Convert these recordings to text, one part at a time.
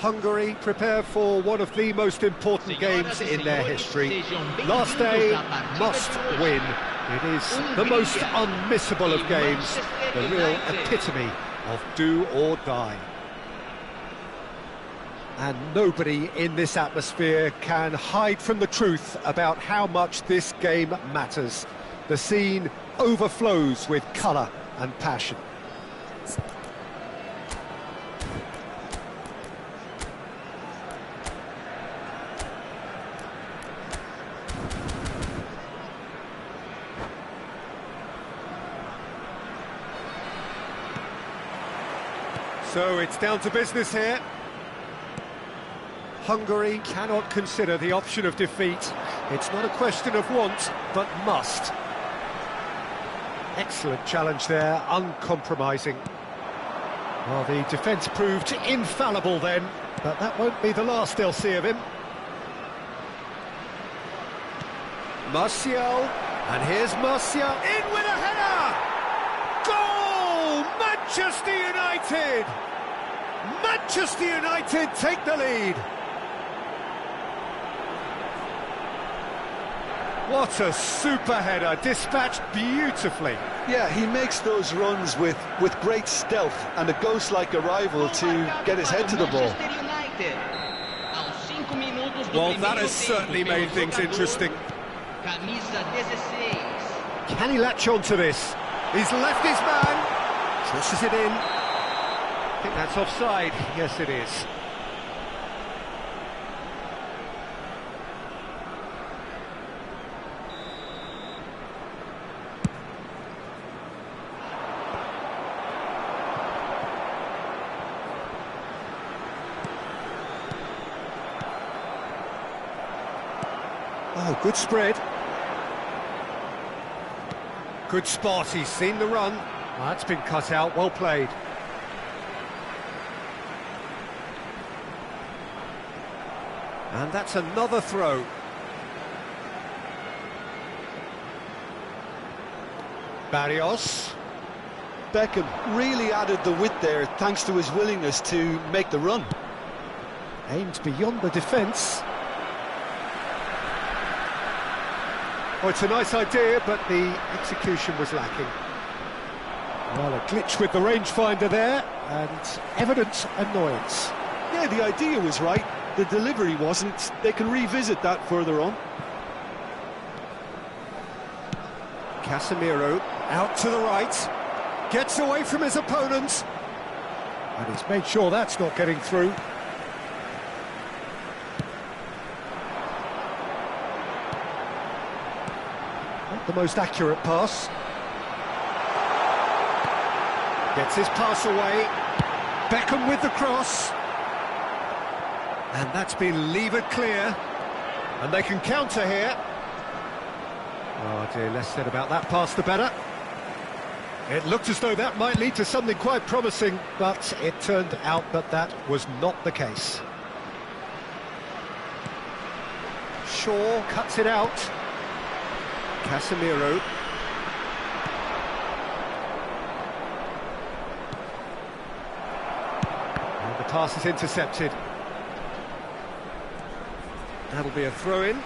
Hungary prepare for one of the most important games in their history. Last day, must win. It is the most unmissable of games, the real epitome of do or die. And nobody in this atmosphere can hide from the truth about how much this game matters. The scene overflows with colour and passion. So it's down to business here. Hungary cannot consider the option of defeat. It's not a question of want, but must. Excellent challenge there, uncompromising. Well, the defence proved infallible then, but that won't be the last they'll see of him. Martial, and here's Martial, in with a header! Goal! Manchester United! Manchester United take the lead! What a super header, dispatched beautifully. Yeah, he makes those runs with great stealth and a ghost-like arrival to get his head to the ball. Well, that has certainly made things interesting. Can he latch on to this? He's left his man, crosses it in. I think that's offside. Yes, it is. Oh, good spread. Good spot, he's seen the run. Oh, that's been cut out, well played. And that's another throw. Barrios. Beckham really added the width there thanks to his willingness to make the run. Aimed beyond the defence. Oh, it's a nice idea, but the execution was lacking. Well, a glitch with the rangefinder there, and evident annoyance. Yeah, the idea was right, the delivery wasn't. They can revisit that further on. Casemiro out to the right, gets away from his opponent, and he's made sure that's not getting through. Not the most accurate pass. Gets his pass away. Beckham with the cross. And that's been levered clear. And they can counter here. Oh dear, less said about that pass the better. It looked as though that might lead to something quite promising, but it turned out that that was not the case. Shaw cuts it out. Casemiro. And the pass is intercepted. That'll be a throw-in.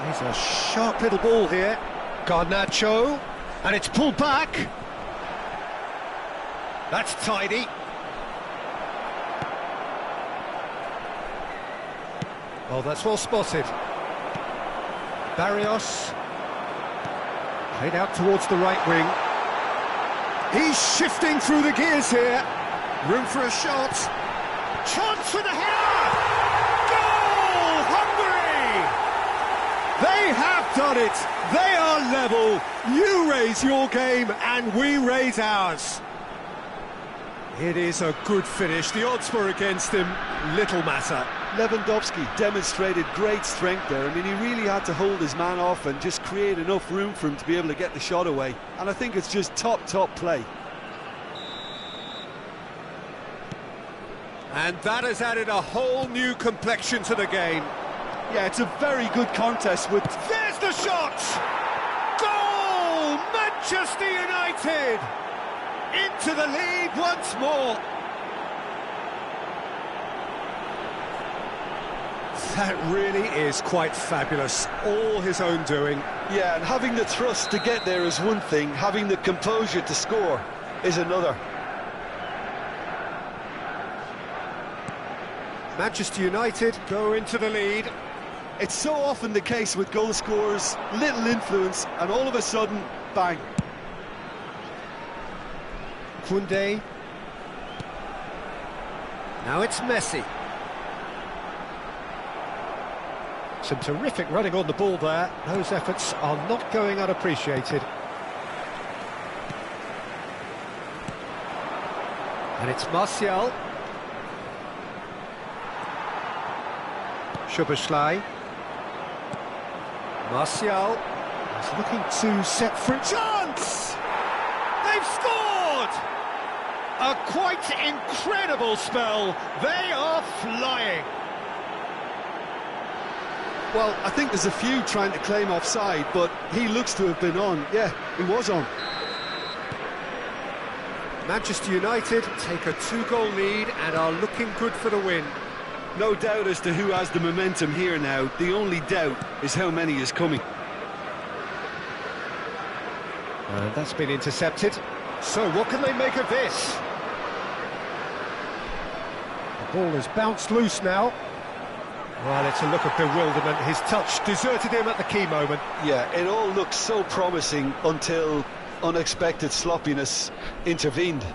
There's a sharp little ball here. Garnacho, and it's pulled back. That's tidy. Oh, that's well spotted. Barrios. Played out towards the right wing. He's shifting through the gears here. Room for a shot. Chance for the header! Goal! Hungary! They have done it. They are level. You raise your game and we raise ours. It is a good finish. The odds were against him. Little matter. Lewandowski demonstrated great strength there. I mean, he really had to hold his man off and just create enough room for him to be able to get the shot away. And I think it's just top play. And that has added a whole new complexion to the game. Yeah, it's a very good contest with... There's the shot! Goal! Manchester United into the lead once more. That really is quite fabulous, all his own doing. Yeah, and having the thrust to get there is one thing, having the composure to score is another. Manchester United go into the lead. It's so often the case with goal scorers, little influence, and all of a sudden, bang. Koundé. Now it's Messi. Some terrific running on the ball there. Those efforts are not going unappreciated. And it's Martial. Szoboszlai. Martial is looking to set free. Chance! They've scored! A quite incredible spell. They are flying. Well, I think there's a few trying to claim offside, but he looks to have been on. Yeah, he was on. Manchester United take a 2-goal lead and are looking good for the win. No doubt as to who has the momentum here now. The only doubt is how many is coming. And that's been intercepted. So what can they make of this? The ball has bounced loose now. Well, it's a look of bewilderment. His touch deserted him at the key moment. Yeah, it all looked so promising until unexpected sloppiness intervened.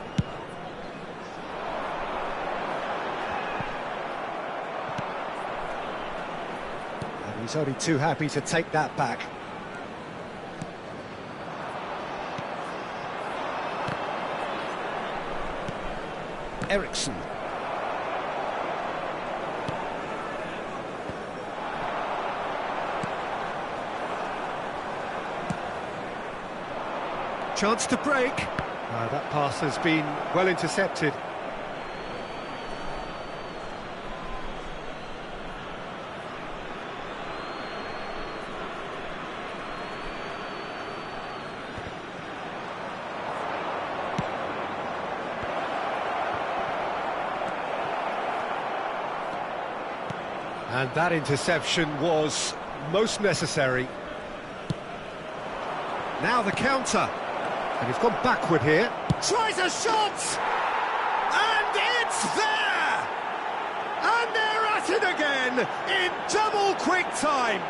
And he's only too happy to take that back. Eriksson. Chance to break. That pass has been well intercepted. And that interception was most necessary. Now the counter. And he's gone backward here. Tries a shot! And it's there! And they're at it again in double quick time.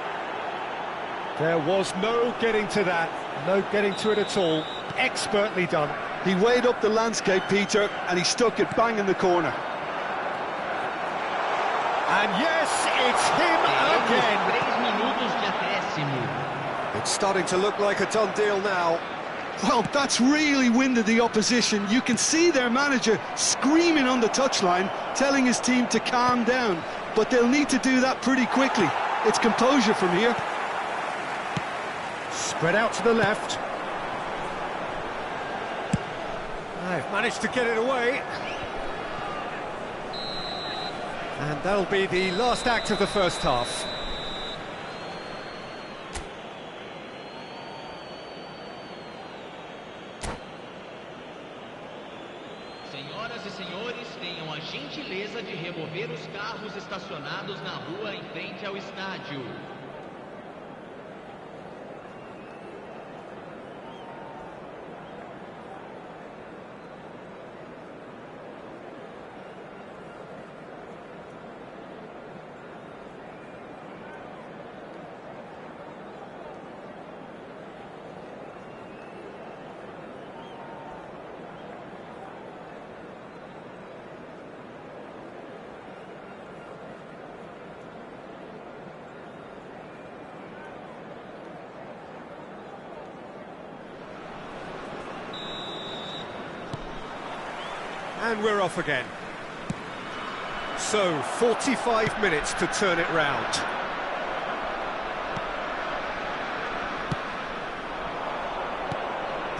There was no getting to that. No getting to it at all. Expertly done. He weighed up the landscape, Peter, and he stuck it bang in the corner. And yes, it's him again. It's starting to look like a done deal now. Well, that's really winded the opposition. You can see their manager screaming on the touchline, telling his team to calm down. But they'll need to do that pretty quickly. It's composure from here. Spread out to the left. They've managed to get it away. And that'll be the last act of the first half. Senhoras e senhores, tenham a gentileza de remover os carros estacionados na rua em frente ao estádio. And we're off again. So, 45 minutes to turn it round.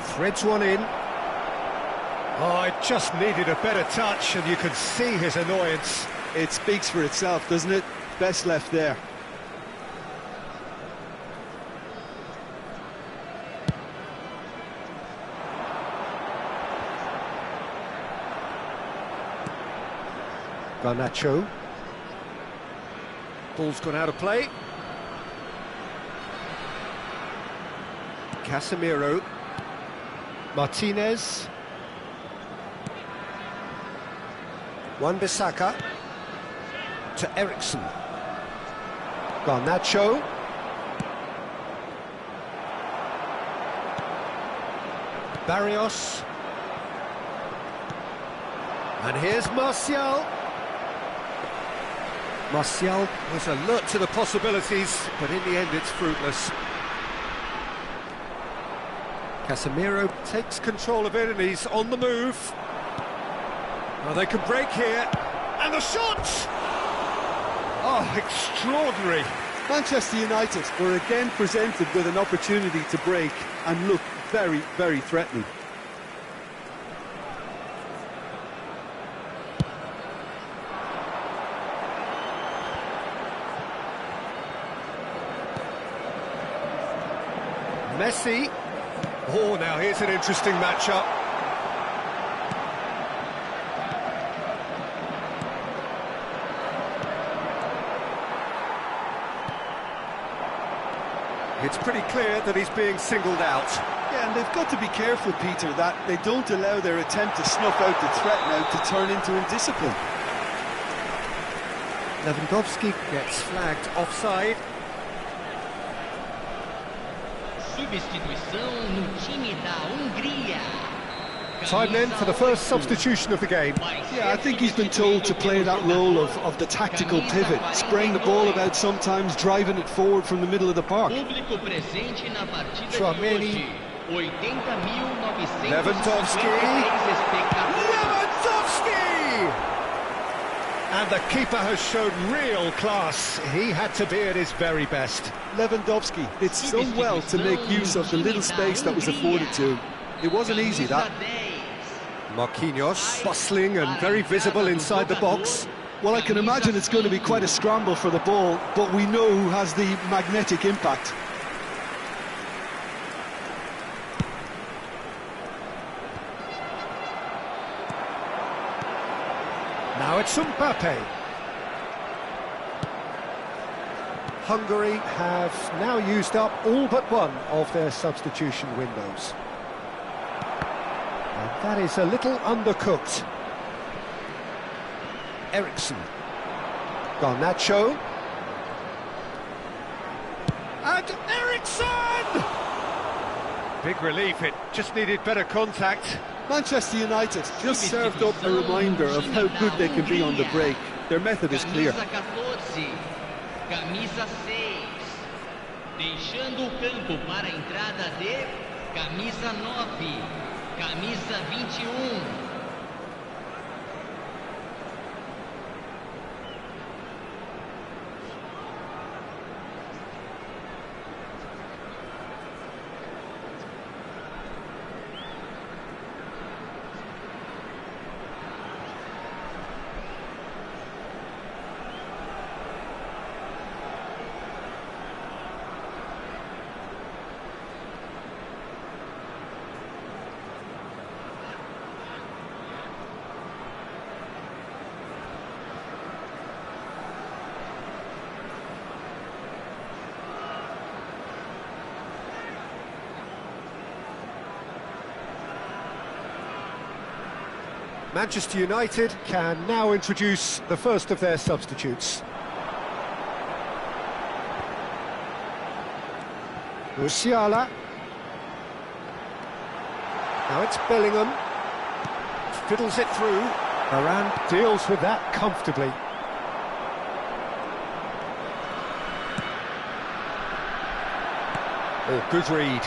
Threads one in. Oh, it just needed a better touch, and you could see his annoyance. It speaks for itself, doesn't it? Best left there. Garnacho. Ball's gone out of play. Casemiro. Martinez. Wan-Bissaka to Ericsson. Garnacho. Barrios. And here's Martial. Martial was alert to the possibilities, but in the end it's fruitless. Casemiro takes control of it and he's on the move. Oh, they can break here. And the shot! Oh, extraordinary. Manchester United were again presented with an opportunity to break and look very, very threatening. Messi. Oh, now here's an interesting matchup. It's pretty clear that he's being singled out. Yeah, and they've got to be careful, Peter, that they don't allow their attempt to snuff out the threat now to turn into indiscipline. Lewandowski gets flagged offside. Substituição no time da Hungria. Time then for the first substitution of the game. Yeah, I think he's been told to play that role of the tactical pivot, spraying the ball about sometimes, driving it forward from the middle of the park. Tchouaméni. Lewandowski. Lewandowski! And the keeper has shown real class. He had to be at his very best. Lewandowski did so well to make use of the little space that was afforded to him. It wasn't easy, that. Marquinhos, bustling and very visible inside the box. Well, I can imagine it's going to be quite a scramble for the ball, but we know who has the magnetic impact. Now it's Mbappe. Hungary have now used up all but one of their substitution windows. And that is a little undercooked. Ericsson. Garnacho. And Ericsson! Big relief, it just needed better contact. Manchester United just served up a reminder of how good they can be on the break. Their method is clear. Camisa 6, deixando o campo para a entrada de camisa 9, camisa 21. Manchester United can now introduce the first of their substitutes. Musiala. Now it's Bellingham. Fiddles it through. Varane deals with that comfortably. Oh, good read.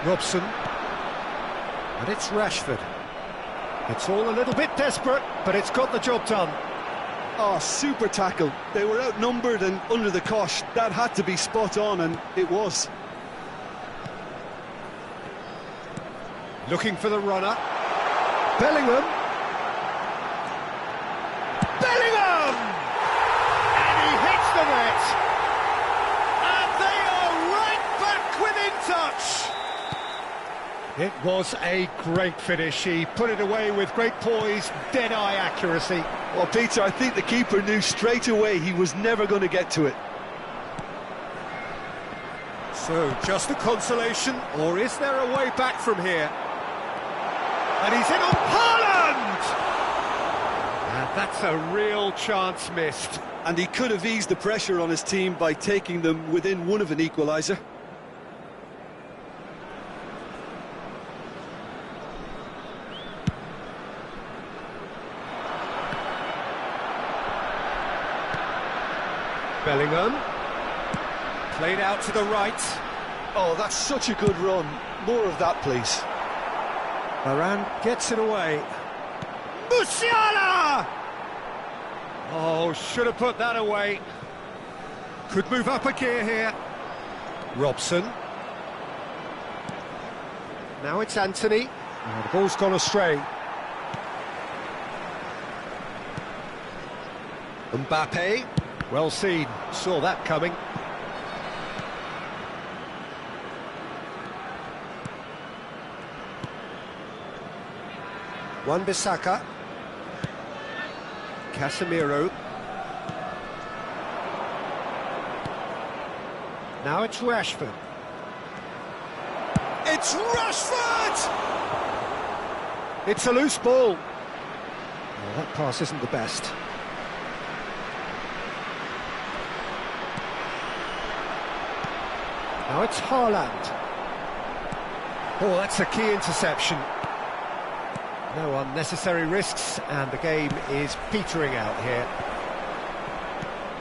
Robson. And it's Rashford. It's all a little bit desperate, but it's got the job done. Oh, super tackle. They were outnumbered and under the cosh. That had to be spot on, and it was. Looking for the runner. Bellingham. Bellingham! And he hits the net. And they are right back within touch. It was a great finish. He put it away with great poise, dead-eye accuracy. Well, Peter, I think the keeper knew straight away he was never going to get to it. So, just a consolation, or is there a way back from here? And he's in on Haaland! And that's a real chance missed. And he could have eased the pressure on his team by taking them within one of an equaliser. Bellingham. Played out to the right. Oh, that's such a good run. More of that, please. Varane gets it away. Musiala! Oh, should have put that away. Could move up a gear here. Robson. Now it's Anthony. Oh, the ball's gone astray. Mbappe. Well seen. Saw that coming. Wan-Bissaka. Casemiro. Now it's Rashford. It's Rashford! It's a loose ball. Well, that pass isn't the best. Now it's Haaland. Oh, that's a key interception. No unnecessary risks, and the game is petering out here.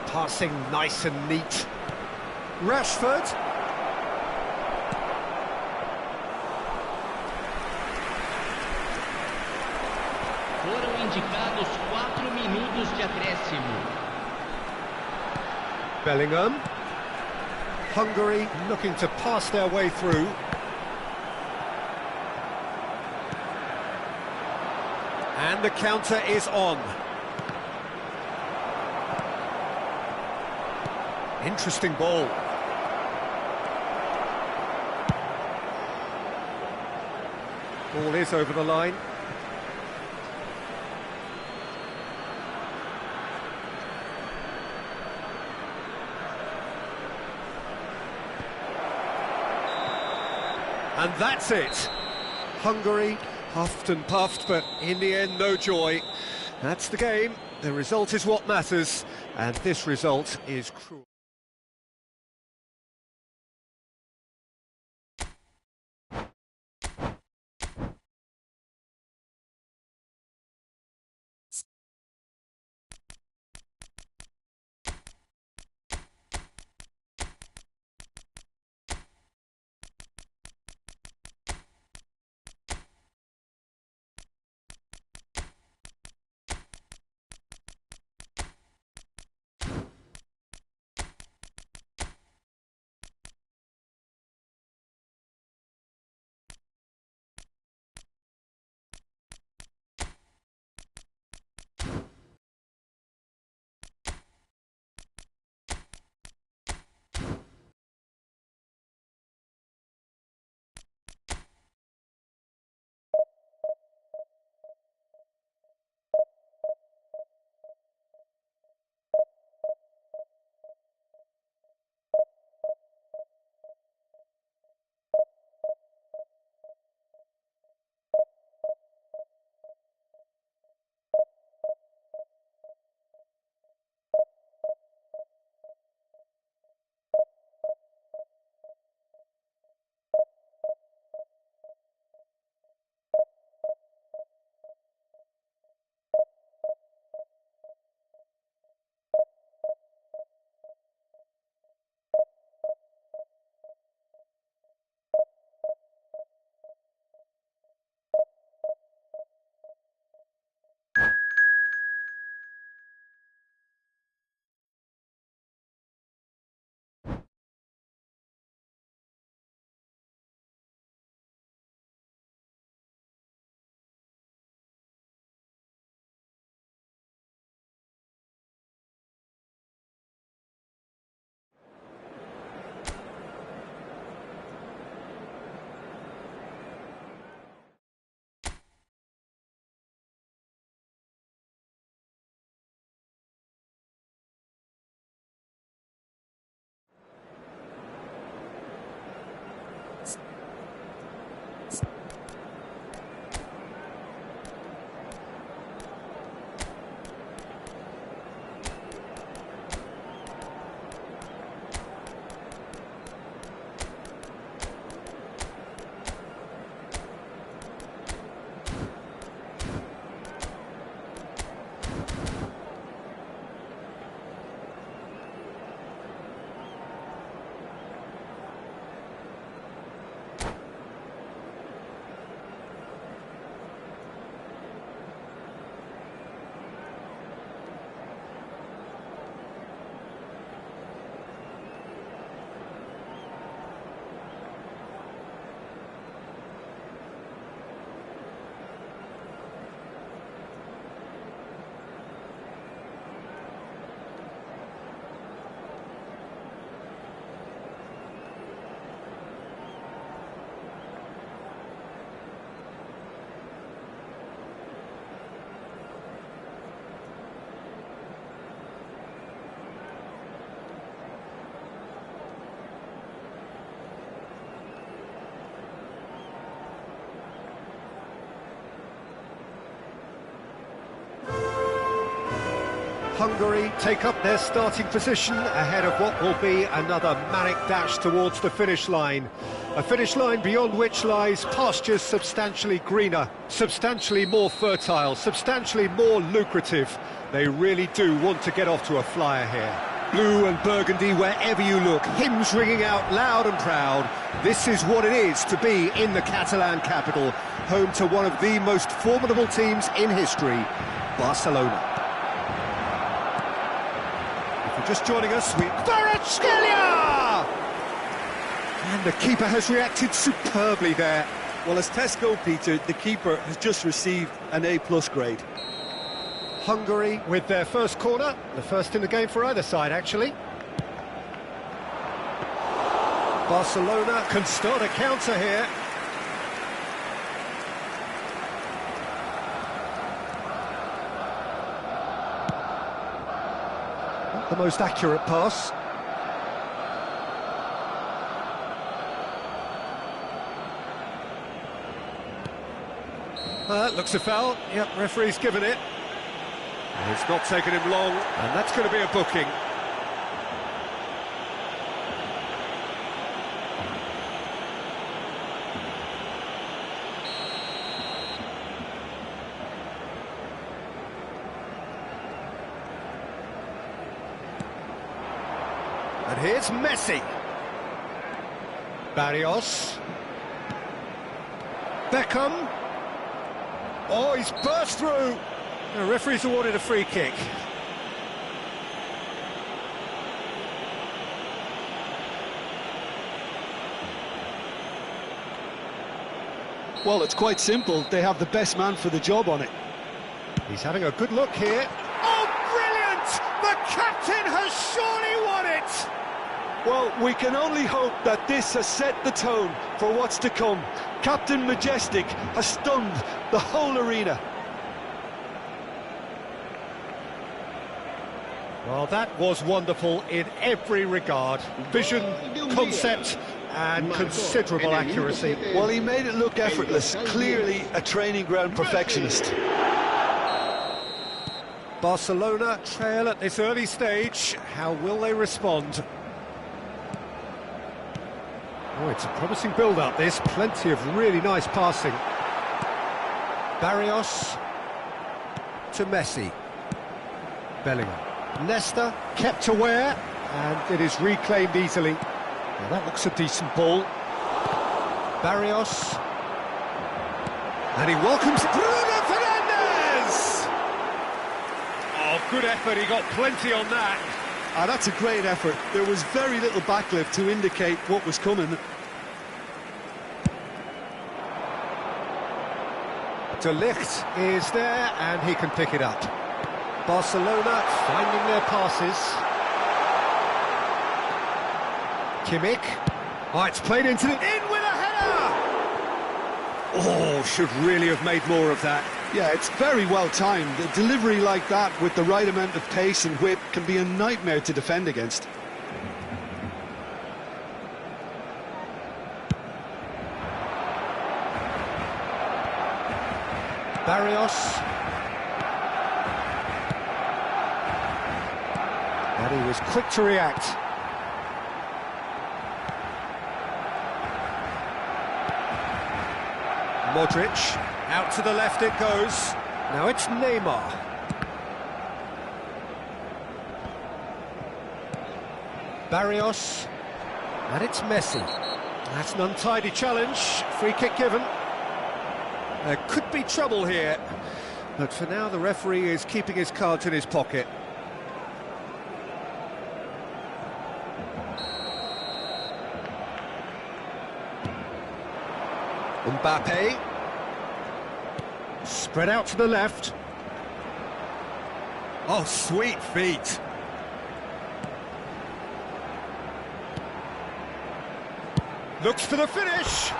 Passing nice and neat. Rashford. Foram indicados 4 minutos de acréscimo. Bellingham. Hungary looking to pass their way through. And the counter is on. Interesting ball. Ball is over the line. And that's it. Hungary huffed and puffed, but in the end, no joy. That's the game. The result is what matters, and this result is cruel. Hungary take up their starting position ahead of what will be another manic dash towards the finish line. A finish line beyond which lies pastures substantially greener, substantially more fertile, substantially more lucrative. They really do want to get off to a flyer here. Blue and burgundy wherever you look, hymns ringing out loud and proud. This is what it is to be in the Catalan capital, home to one of the most formidable teams in history, Barcelona. If you're just joining us, Kvaratskhelia! And the keeper has reacted superbly there. Well, as tests go, Peter, the keeper has just received an A+ grade. Hungary with their first corner, the first in the game for either side, actually. Barcelona can start a counter here. Not the most accurate pass. Looks a foul. Yep, referee's given it. It's not taken him long, and that's going to be a booking. And here's Messi. Barrios. Beckham. Oh, he's burst through. The referee's awarded a free kick. Well, it's quite simple. They have the best man for the job on it. He's having a good look here. Oh, brilliant! The captain has surely won it! Well, we can only hope that this has set the tone for what's to come. Captain Majestic has stunned the whole arena. Well, that was wonderful in every regard. Vision, concept, and considerable accuracy. Well, he made it look effortless. Clearly a training ground perfectionist. Barcelona trail at this early stage. How will they respond? Oh, it's a promising build-up, this. Plenty of really nice passing. Barrios to Messi. Bellingham. Nesta kept aware, and it is reclaimed easily. Now that looks a decent ball. Barrios. And he welcomes Bruno Fernandes! Oh, good effort, he got plenty on that. That's a great effort. There was very little backlift to indicate what was coming. De Ligt is there, and he can pick it up. Barcelona finding their passes. Kimmich. Oh, it's played into the... In with a header! Oh, should really have made more of that. Yeah, it's very well timed. A delivery like that with the right amount of pace and whip can be a nightmare to defend against. Barrios. And he was quick to react. Modric, out to the left it goes. Now it's Neymar. Barrios, and it's Messi. That's an untidy challenge, free kick given. There could be trouble here, but for now the referee is keeping his cards in his pocket. Mbappe. Spread out to the left. Oh, sweet feet. Looks for the finish.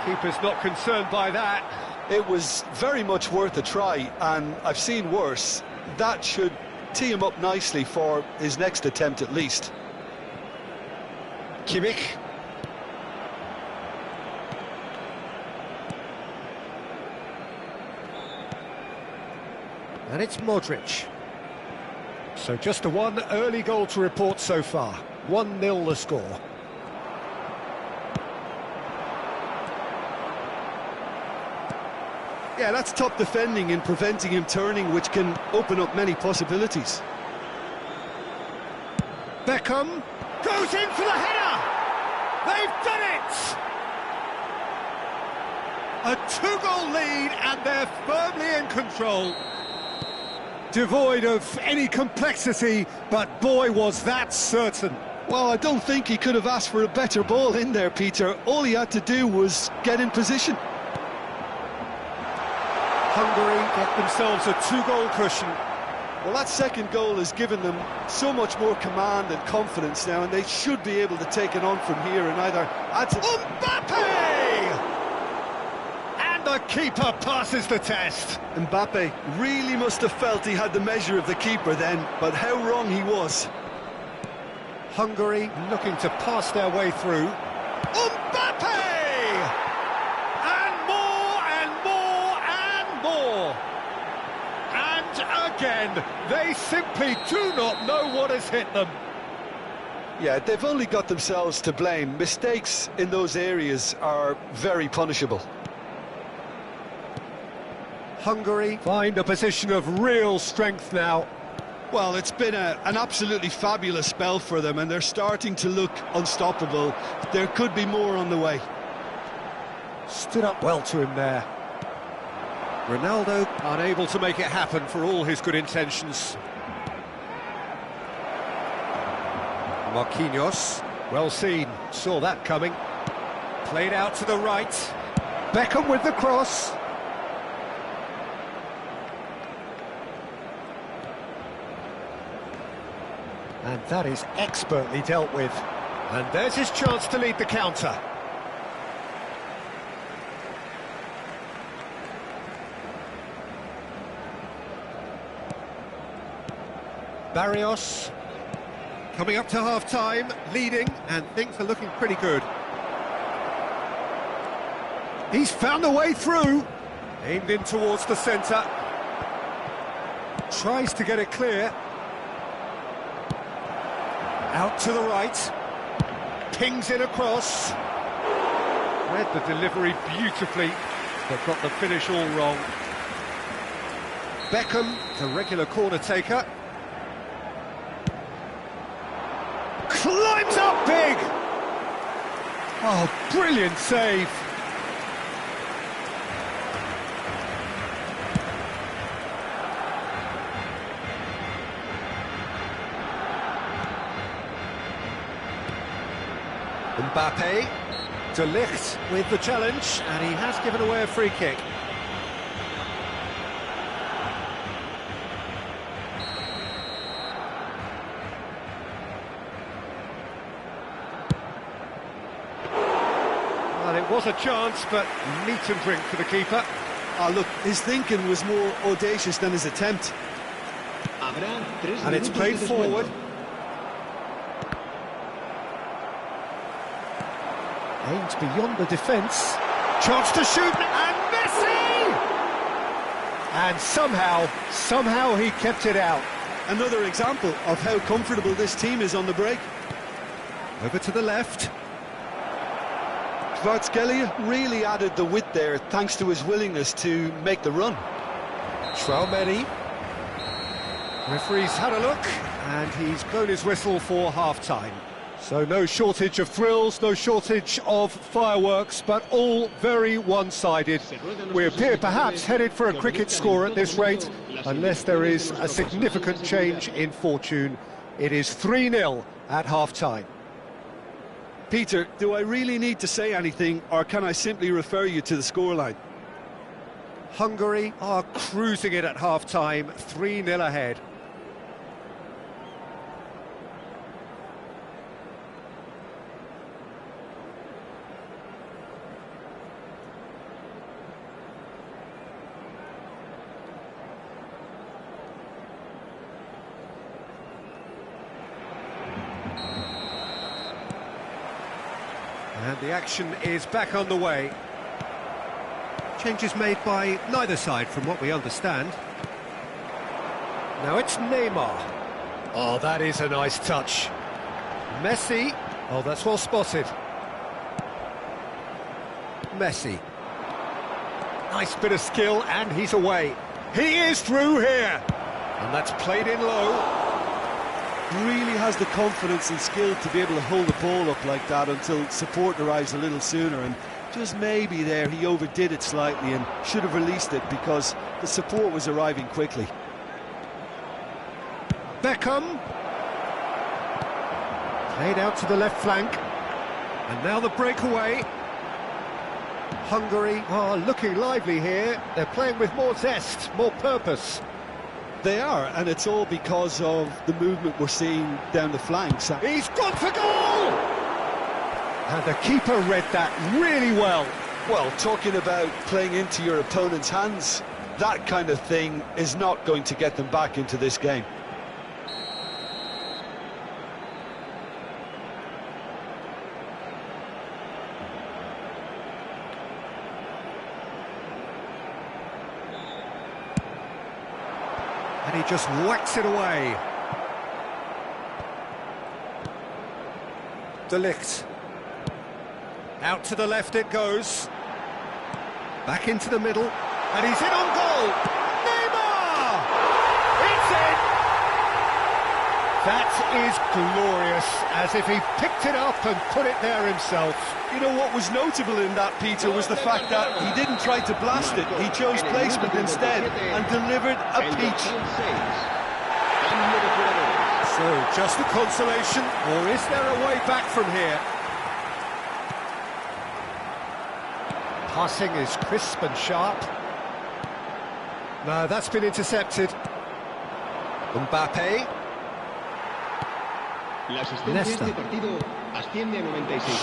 Keeper's not concerned by that. It was very much worth a try, and I've seen worse. That should tee him up nicely for his next attempt at least. Kimmich. And it's Modric. So just the one early goal to report so far. 1-0 the score. Yeah, that's top defending and preventing him turning, which can open up many possibilities. Beckham goes in for the header! They've done it! A 2-goal lead and they're firmly in control. Devoid of any complexity, but boy was that certain. Well, I don't think he could have asked for a better ball in there, Peter. All he had to do was get in position. Hungary get themselves a 2-goal cushion. Well, that second goal has given them so much more command and confidence now, and they should be able to take it on from here and either add to... Mbappe! And the keeper passes the test. Mbappe really must have felt he had the measure of the keeper then, but how wrong he was. Hungary looking to pass their way through. Mbappe! And more and more and more. And again, they simply do not know what has hit them. Yeah, they've only got themselves to blame. Mistakes in those areas are very punishable. Hungary find a position of real strength now. Well, it's been an absolutely fabulous spell for them, and they're starting to look unstoppable. There could be more on the way. Stood up well to him there. Ronaldo unable to make it happen for all his good intentions. Marquinhos, well seen, saw that coming. Played out to the right. Beckham with the cross. And that is expertly dealt with. And there's his chance to lead the counter. Barrios coming up to half-time, leading, and things are looking pretty good. He's found a way through. Aimed in towards the centre. Tries to get it clear. Out to the right. Pings it across. Read the delivery beautifully, but got the finish all wrong. Beckham, the regular corner taker. Climbs up big! Oh, brilliant save! Mbappe, De Ligt with the challenge, and he has given away a free kick. Well, it was a chance, but meat and drink for the keeper. Oh, look, his thinking was more audacious than his attempt. And it's played forward. Aims beyond the defence. Chance to shoot, and Messi! And somehow he kept it out. Another example of how comfortable this team is on the break. Over to the left. Kvaratskhelia really added the width there thanks to his willingness to make the run. Traumedi. Referee's had a look, and he's blown his whistle for half-time. So no shortage of thrills, no shortage of fireworks, but all very one-sided. We appear perhaps headed for a cricket score at this rate, unless there is a significant change in fortune. It is 3-0 at half-time. Peter, do I really need to say anything, or can I simply refer you to the scoreline? Hungary are cruising it at half-time, 3-0 ahead. And the action is back on the way. Changes made by neither side from what we understand. Now it's Neymar. Oh, that is a nice touch. Messi. Oh, that's well spotted. Messi. Nice bit of skill, and he's away. He is through here. And that's played in low. Really has the confidence and skill to be able to hold the ball up like that until support arrives a little sooner, and just maybe there he overdid it slightly and should have released it because the support was arriving quickly. Beckham. Played out to the left flank. And now the breakaway. Hungary are looking lively here. They're playing with more zest, more purpose. They are, and it's all because of the movement we're seeing down the flanks. He's gone for goal! And the keeper read that really well. Well, talking about playing into your opponent's hands, that kind of thing is not going to get them back into this game. And he just whacks it away. De Ligt. Out to the left it goes. Back into the middle. And he's in on goal. Neymar! It's in! That is glorious, as if he picked it up and put it there himself. You know what was notable in that, Peter, was the fact that he didn't try to blast it. He chose placement instead and delivered a peach. So, just a consolation, or is there a way back from here? Passing is crisp and sharp. No, that's been intercepted. Mbappe. Nesta.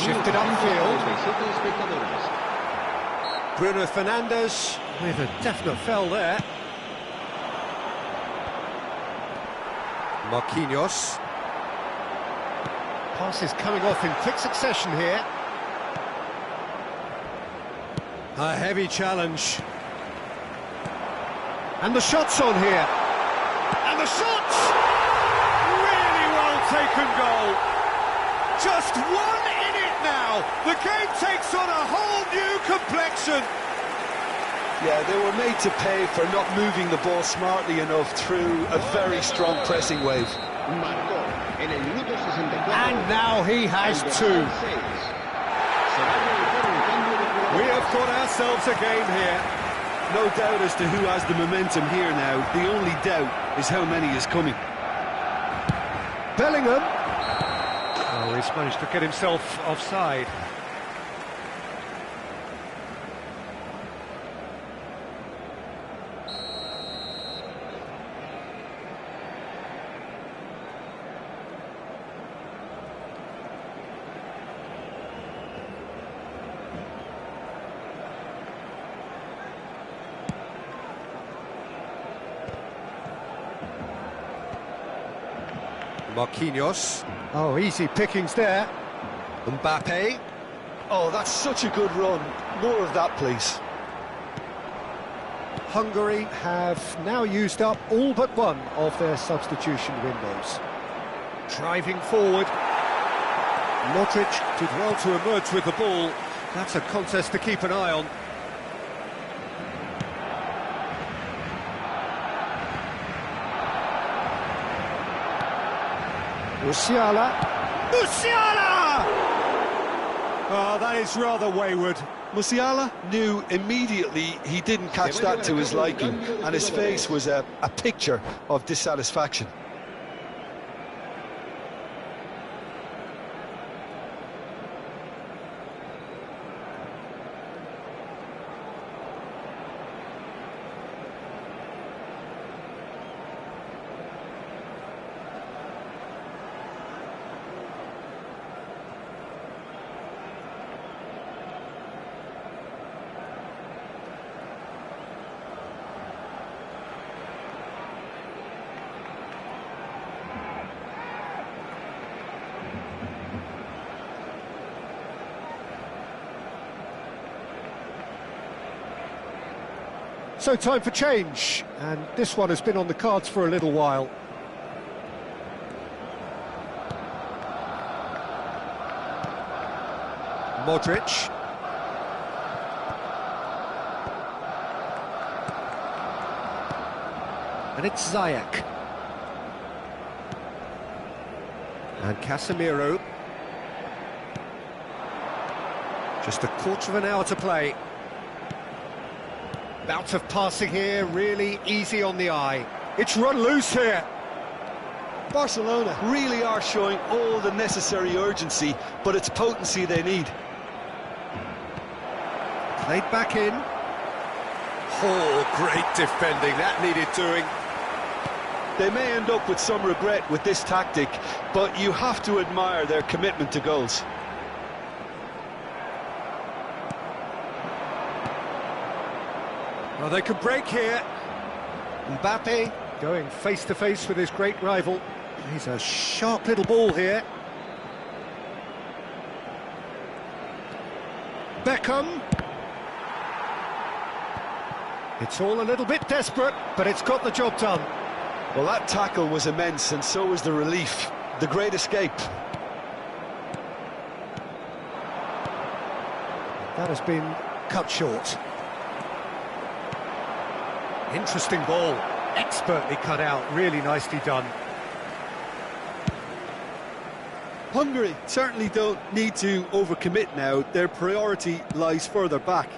Shifted upfield. Bruno Fernandes with a definite fell there. Marquinhos. Passes coming off in quick succession here. A heavy challenge. And the shot's on here. And the shot's really well taken goal. Just one in it now. The game takes on a whole new complexion. Yeah, they were made to pay for not moving the ball smartly enough through a very strong pressing wave. And now he has two. We have got ourselves a game here. No doubt as to who has the momentum here now. The only doubt is how many is coming. Bellingham. Oh, he's managed to get himself offside. Marquinhos. Oh, easy pickings there. Mbappe. Oh, that's such a good run. More of that, please. Hungary have now used up all but one of their substitution windows. Driving forward. Modric did well to emerge with the ball. That's a contest to keep an eye on. Musiala. Musiala! Oh, that is rather wayward. Musiala knew immediately he didn't catch that to his liking, and his face was a picture of dissatisfaction. So time for change, and this one has been on the cards for a little while. Modric. And it's Ziyech. And Casemiro. Just a quarter of an hour to play. Bout of passing here, really easy on the eye. It's run loose here. Barcelona really are showing all the necessary urgency, but it's potency they need. Played back in. Oh, great defending, that needed doing. They may end up with some regret with this tactic, but you have to admire their commitment to goals. Well, they could break here. Mbappe going face-to-face with his great rival. He's a sharp little ball here. Beckham. It's all a little bit desperate, but it's got the job done. Well, that tackle was immense, and so was the relief. The great escape. That has been cut short. Interesting ball. Expertly cut out, really nicely done. Hungary certainly don't need to overcommit now. Their priority lies further back.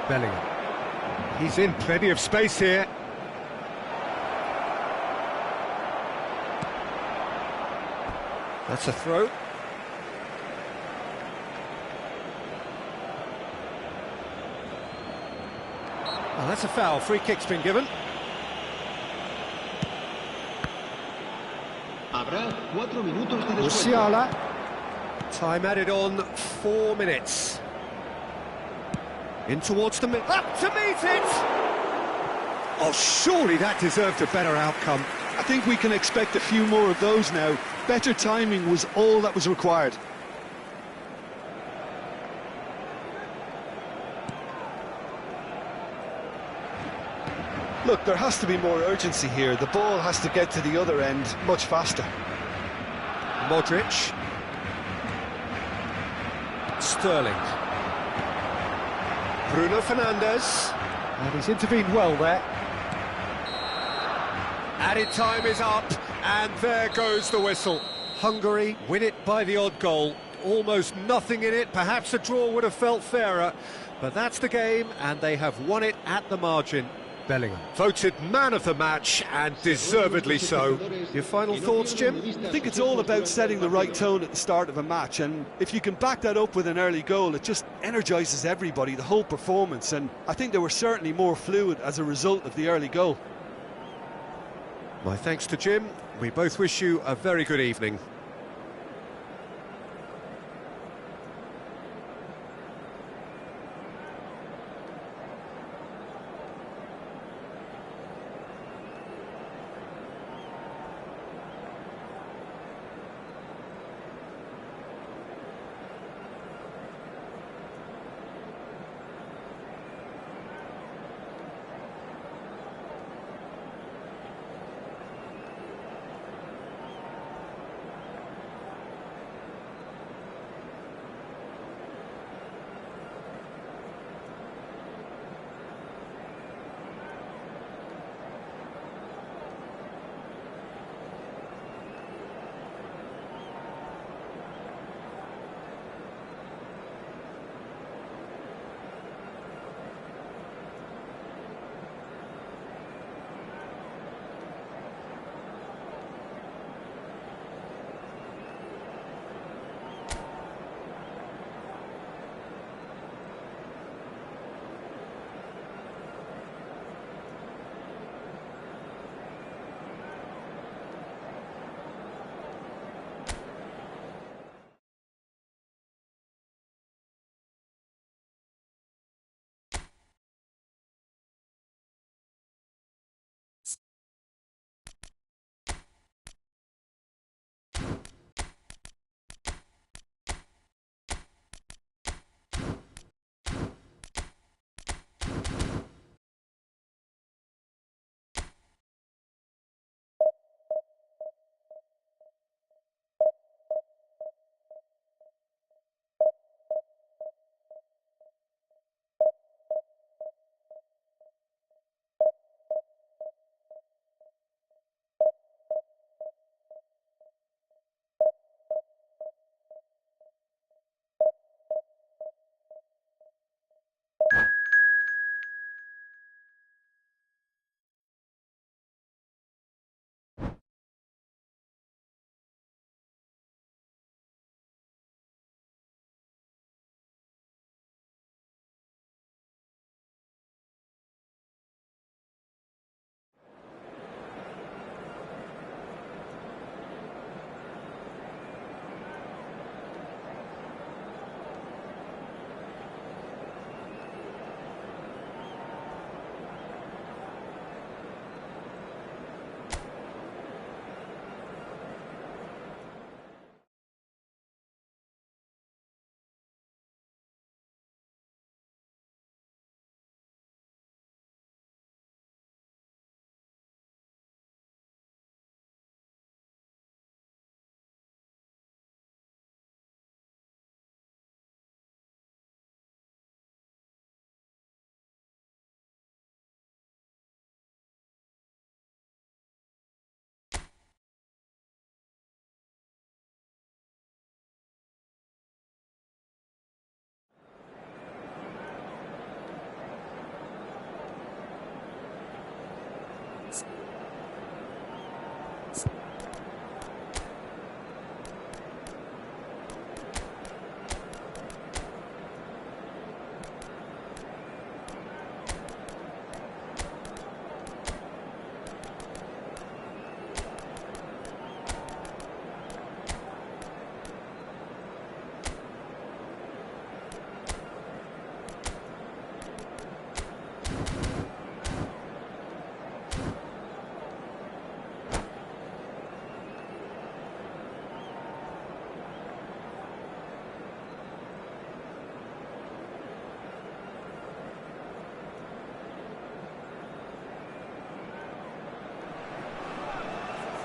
Bellingham. He's in plenty of space here. That's a throw. Oh, that's a foul. Free kick's been given. Musiala. Time added on 4 minutes. In towards the middle. Up to meet it! Oh, surely that deserved a better outcome. I think we can expect a few more of those now. Better timing was all that was required. Look, there has to be more urgency here. The ball has to get to the other end much faster. Modric. Sterling. Bruno Fernandes. And he's intervened well there. Added time is up, and there goes the whistle. Hungary win it by the odd goal. Almost nothing in it. Perhaps a draw would have felt fairer, but that's the game, and they have won it at the margin. Bellingham voted man of the match, and deservedly so. Your final thoughts, Jim? I think it's all about setting the right tone at the start of a match, and if you can back that up with an early goal, it just energises everybody, the whole performance, and I think they were certainly more fluid as a result of the early goal. My thanks to Jim. We both wish you a very good evening.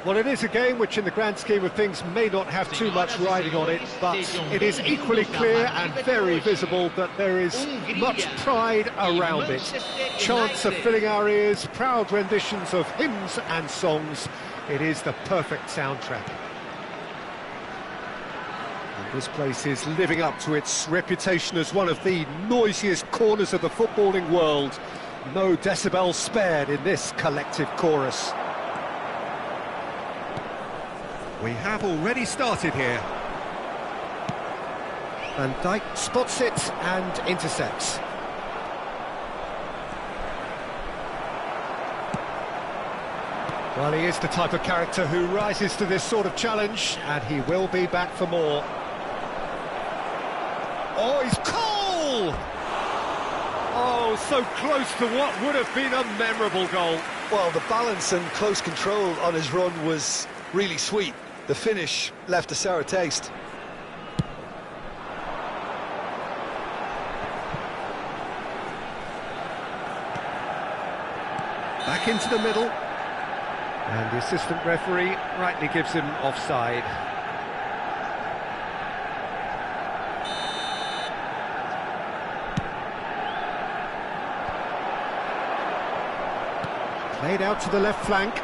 Well, it is a game which in the grand scheme of things may not have too much riding on it, but it is equally clear and very visible that there is much pride around it. Chants are filling our ears, proud renditions of hymns and songs. It is the perfect soundtrack. And this place is living up to its reputation as one of the noisiest corners of the footballing world. No decibels spared in this collective chorus. We have already started here. Van Dijk spots it and intercepts. Well, he is the type of character who rises to this sort of challenge, and he will be back for more. Oh, he's cool! Oh, so close to what would have been a memorable goal. Well, the balance and close control on his run was really sweet. The finish left a sour taste. Back into the middle. And the assistant referee rightly gives him offside. Played out to the left flank.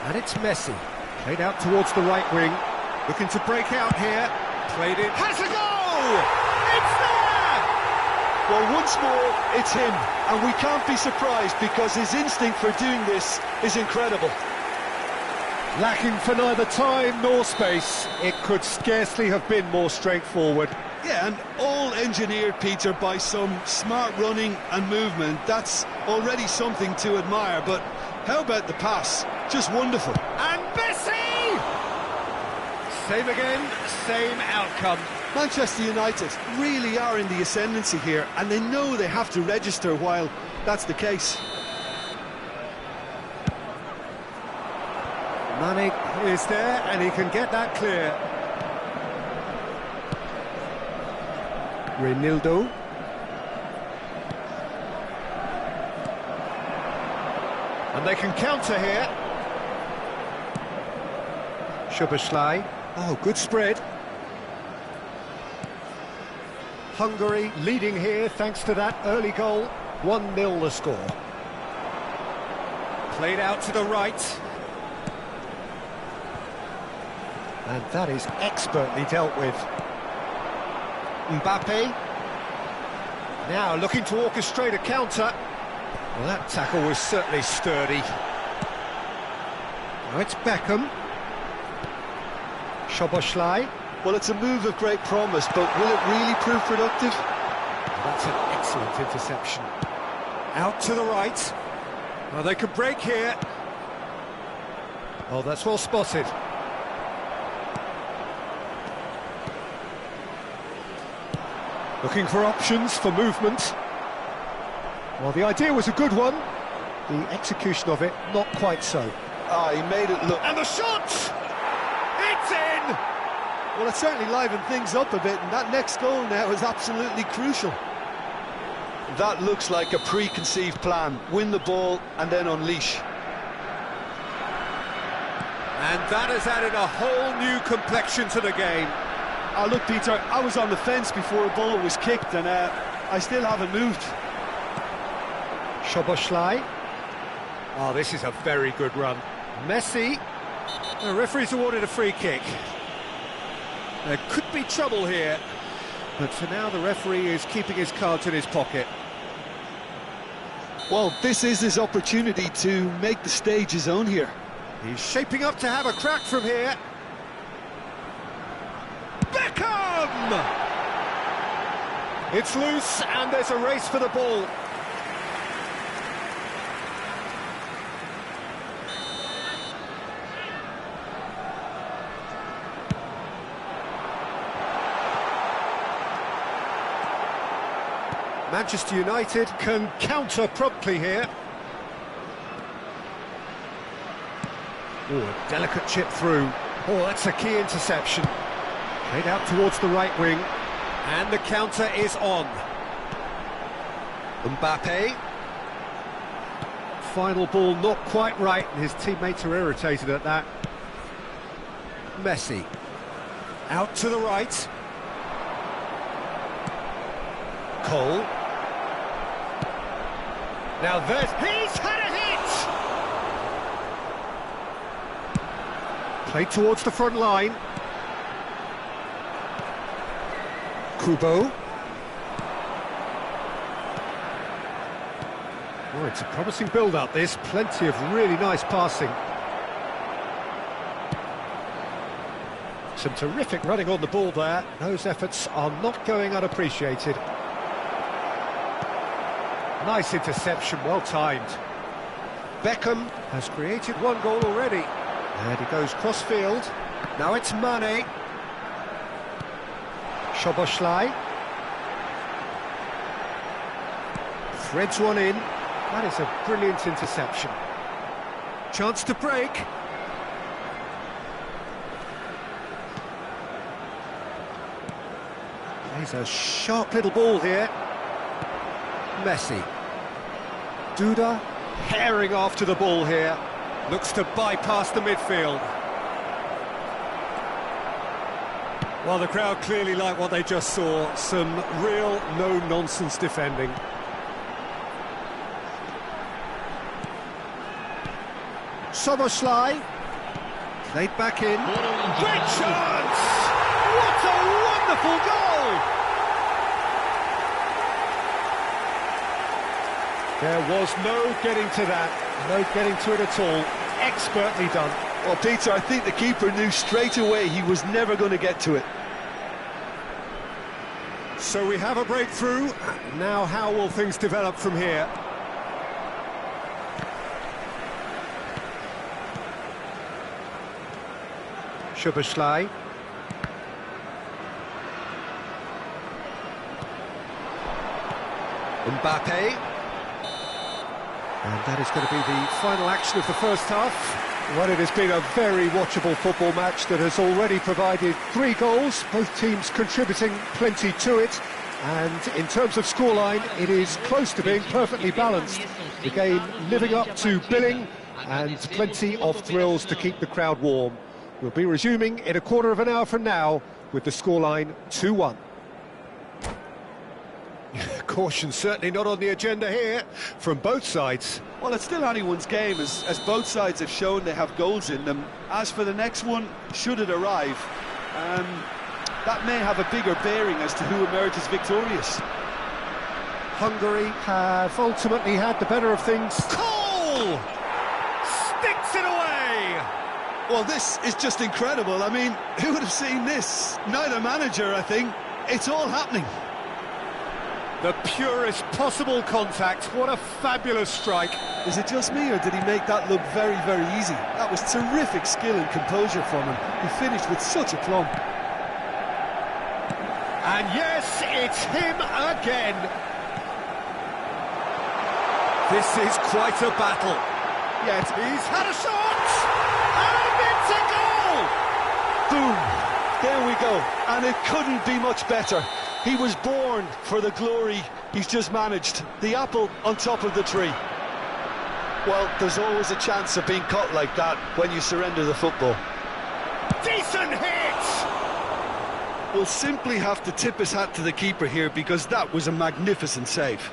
And it's Messi. Played out towards the right wing. Looking to break out here. Played it. Has a goal! It's there! Well, once more, it's him. And we can't be surprised because his instinct for doing this is incredible. Lacking for neither time nor space. It could scarcely have been more straightforward. Yeah, and all engineered, Peter, by some smart running and movement. That's already something to admire, but how about the pass? Just wonderful. And Messi! Same again, same outcome. Manchester United really are in the ascendancy here, and they know they have to register while that's the case. Mane is there, and he can get that clear. Reinildo. And they can counter here. Szoboszlai. Oh, good spread. Hungary leading here thanks to that early goal. 1-0 the score. Played out to the right. And that is expertly dealt with. Mbappe. Now looking to orchestrate a counter. Well, that tackle was certainly sturdy. Now it's Beckham. Szoboszlai. Well, it's a move of great promise, but will it really prove productive? That's an excellent interception. Out to the right. Well, they could break here. Oh, that's well spotted. Looking for options for movement. Well, the idea was a good one. The execution of it, not quite so. Ah, he made it look... And the shot! It's in! Well, it certainly livened things up a bit, and that next goal now is absolutely crucial. That looks like a preconceived plan. Win the ball and then unleash. And that has added a whole new complexion to the game. Oh, look, Peter, I was on the fence before a ball was kicked, and I still haven't moved. Szoboszlai. Oh, this is a very good run. Messi. The referee's awarded a free kick. There could be trouble here, but for now the referee is keeping his cards in his pocket. Well, this is his opportunity to make the stage his own here. He's shaping up to have a crack from here. Beckham! It's loose and there's a race for the ball. Manchester United can counter promptly here. Oh, a delicate chip through. Oh, that's a key interception. Played out towards the right wing. And the counter is on. Mbappe. final ball not quite right, and his teammates are irritated at that. Messi. Out to the right. Cole. Now there's... He's had a hit! Played towards the front line. Kubo. Oh, it's a promising build-up, this. Plenty of really nice passing. Some terrific running on the ball there. Those efforts are not going unappreciated. Nice interception, well timed. Beckham has created one goal already. And he goes cross-field. Now it's Mane. Szoboszlai. Threads one in. That is a brilliant interception. Chance to break. Plays a sharp little ball here. Messi. Duda herring after the ball here. Looks to bypass the midfield. Well, the crowd clearly like what they just saw. Some real no-nonsense defending. Szoboszlai. Played back in. Great chance! What a wonderful goal! There was no getting to that, no getting to it at all. Expertly done. Well, Peter, I think the keeper knew straight away he was never going to get to it. So we have a breakthrough. Now how will things develop from here? Szoboszlai. Mbappe. And that is going to be the final action of the first half. Well, it has been a very watchable football match that has already provided 3 goals, both teams contributing plenty to it. And in terms of scoreline, it is close to being perfectly balanced. The game living up to billing and plenty of thrills to keep the crowd warm. We'll be resuming in a quarter of an hour from now with the scoreline 2-1. Caution certainly not on the agenda here from both sides. Well, it's still anyone's game, as both sides have shown they have goals in them. As for the next one, should it arrive, that may have a bigger bearing as to who emerges victorious. Hungary have ultimately had the better of things. Cole! Sticks it away! Well, this is just incredible. I mean, who would have seen this? Neither manager, I think. It's all happening. The purest possible contact. What a fabulous strike. Is it just me, or did he make that look very, very easy? That was terrific skill and composure from him. He finished with such aplomb. And yes, it's him again. This is quite a battle. Yet he's had a shot! And it's a goal! Boom! There we go. And it couldn't be much better. He was born for the glory he's just managed. The apple on top of the tree. Well, there's always a chance of being caught like that when you surrender the football. Decent hit! We'll simply have to tip his hat to the keeper here, because that was a magnificent save.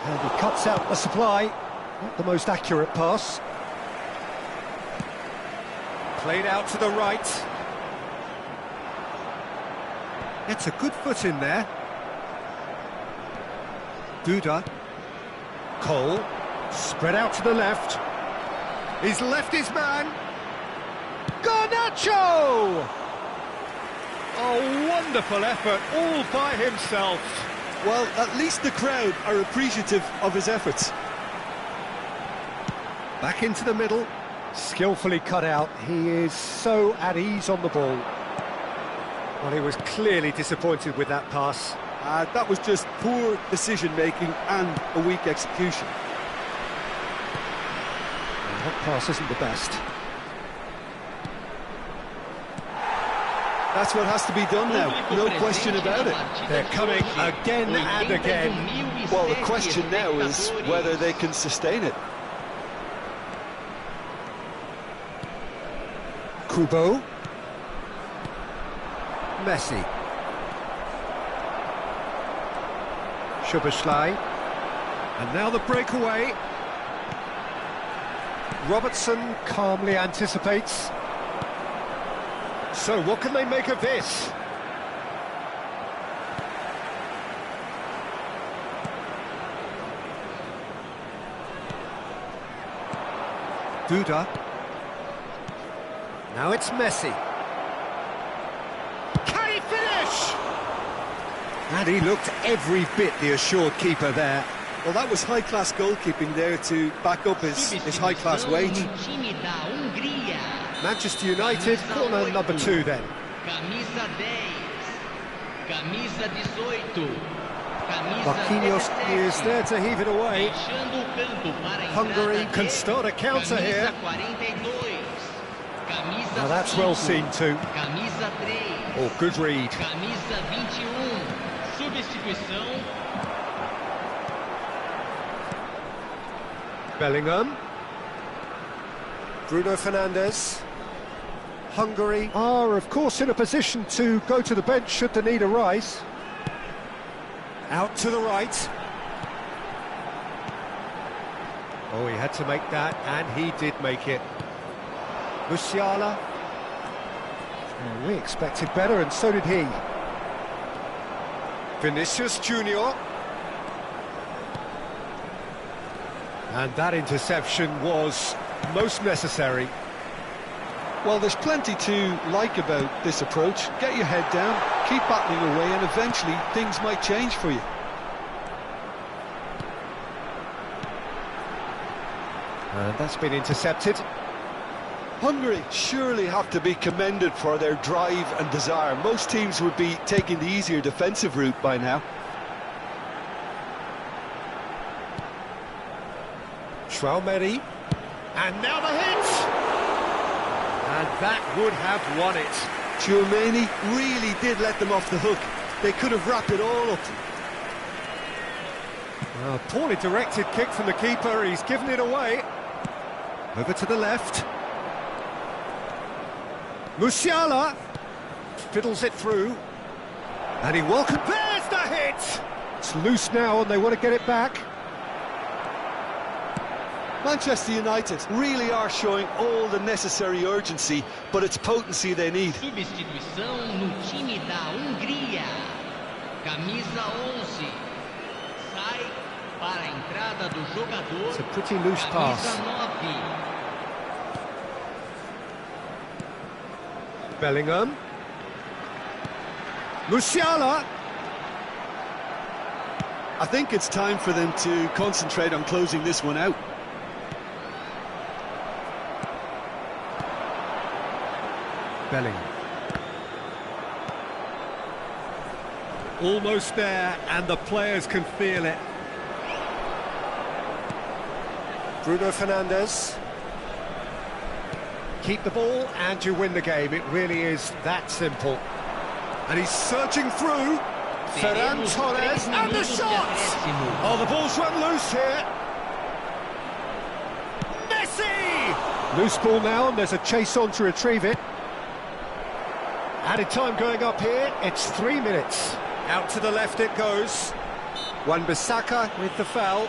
And he cuts out the supply. Not the most accurate pass. Played out to the right. It's a good foot in there. Duda. Cole. Spread out to the left. He's left his man. Garnacho! A wonderful effort, all by himself. Well, at least the crowd are appreciative of his efforts. Back into the middle. Skillfully cut out. He is so at ease on the ball. Well, he was clearly disappointed with that pass. That was just poor decision-making and a weak execution. Well, that pass isn't the best. That's what has to be done now, no question about it. They're coming again and again. Well, the question now is whether they can sustain it. Kubo. Messi. Szoboszlai. And now the breakaway. Robertson calmly anticipates. So what can they make of this? Duda. Now it's Messi. Can he finish? And he looked every bit the assured keeper there. Well, that was high-class goalkeeping there to back up his high-class wage. Manchester United, corner number 2 then. Camisa 10. Camisa 18. Marquinhos is there to heave it away. Fechando o campo para a Hungary entrada can de start a counter here. Camisa 42. Camisa Now that's well 5. seen too. Camisa 3. Oh, good read. Camisa 21. Substituição. Bellingham. Bruno Fernandes. Hungary are, of course, in a position to go to the bench should the need arise. Out to the right. Oh, he had to make that, and he did make it. Musiala. Oh, we expected better, and so did he. Vinicius Junior. And that interception was most necessary. Well, there's plenty to like about this approach. Get your head down, keep battling away, and eventually things might change for you. And that's been intercepted. Hungary surely have to be commended for their drive and desire. Most teams would be taking the easier defensive route by now. Traumeri. And now the hit! And that would have won it. Tchouaméni really did let them off the hook. They could have wrapped it all up. Well, poorly directed kick from the keeper, he's given it away. Over to the left. Musiala fiddles it through. And he welcomes... There's the hit! It's loose now and they want to get it back. Manchester United really are showing all the necessary urgency, but it's potency they need. Substituição no time da Hungria. Camisa 11. Sai para a entrada do jogador. It's a pretty loose pass. Camisa 9. Bellingham. Musiala. I think it's time for them to concentrate on closing this one out. Bellingham. Almost there, and the players can feel it. Bruno Fernandes. Keep the ball and you win the game. It really is that simple. And he's surging through. Ferran Torres, and the shot! Oh, the ball's run loose here. Messi! Loose ball now, and there's a chase on to retrieve it. Added time going up here, it's 3 minutes. Out to the left it goes. Wan-Bissaka with the foul.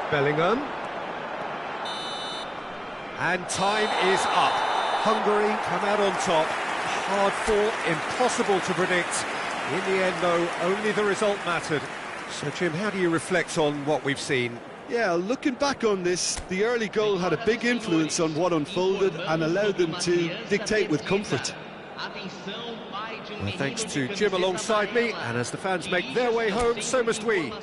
Bellingham. And time is up. Hungary come out on top. Hard fought, impossible to predict. In the end, though, only the result mattered. So, Jim, how do you reflect on what we've seen? Yeah, looking back on this, the early goal had a big influence on what unfolded and allowed them to dictate with comfort. Well, thanks to Jim alongside me, and as the fans make their way home, so must we.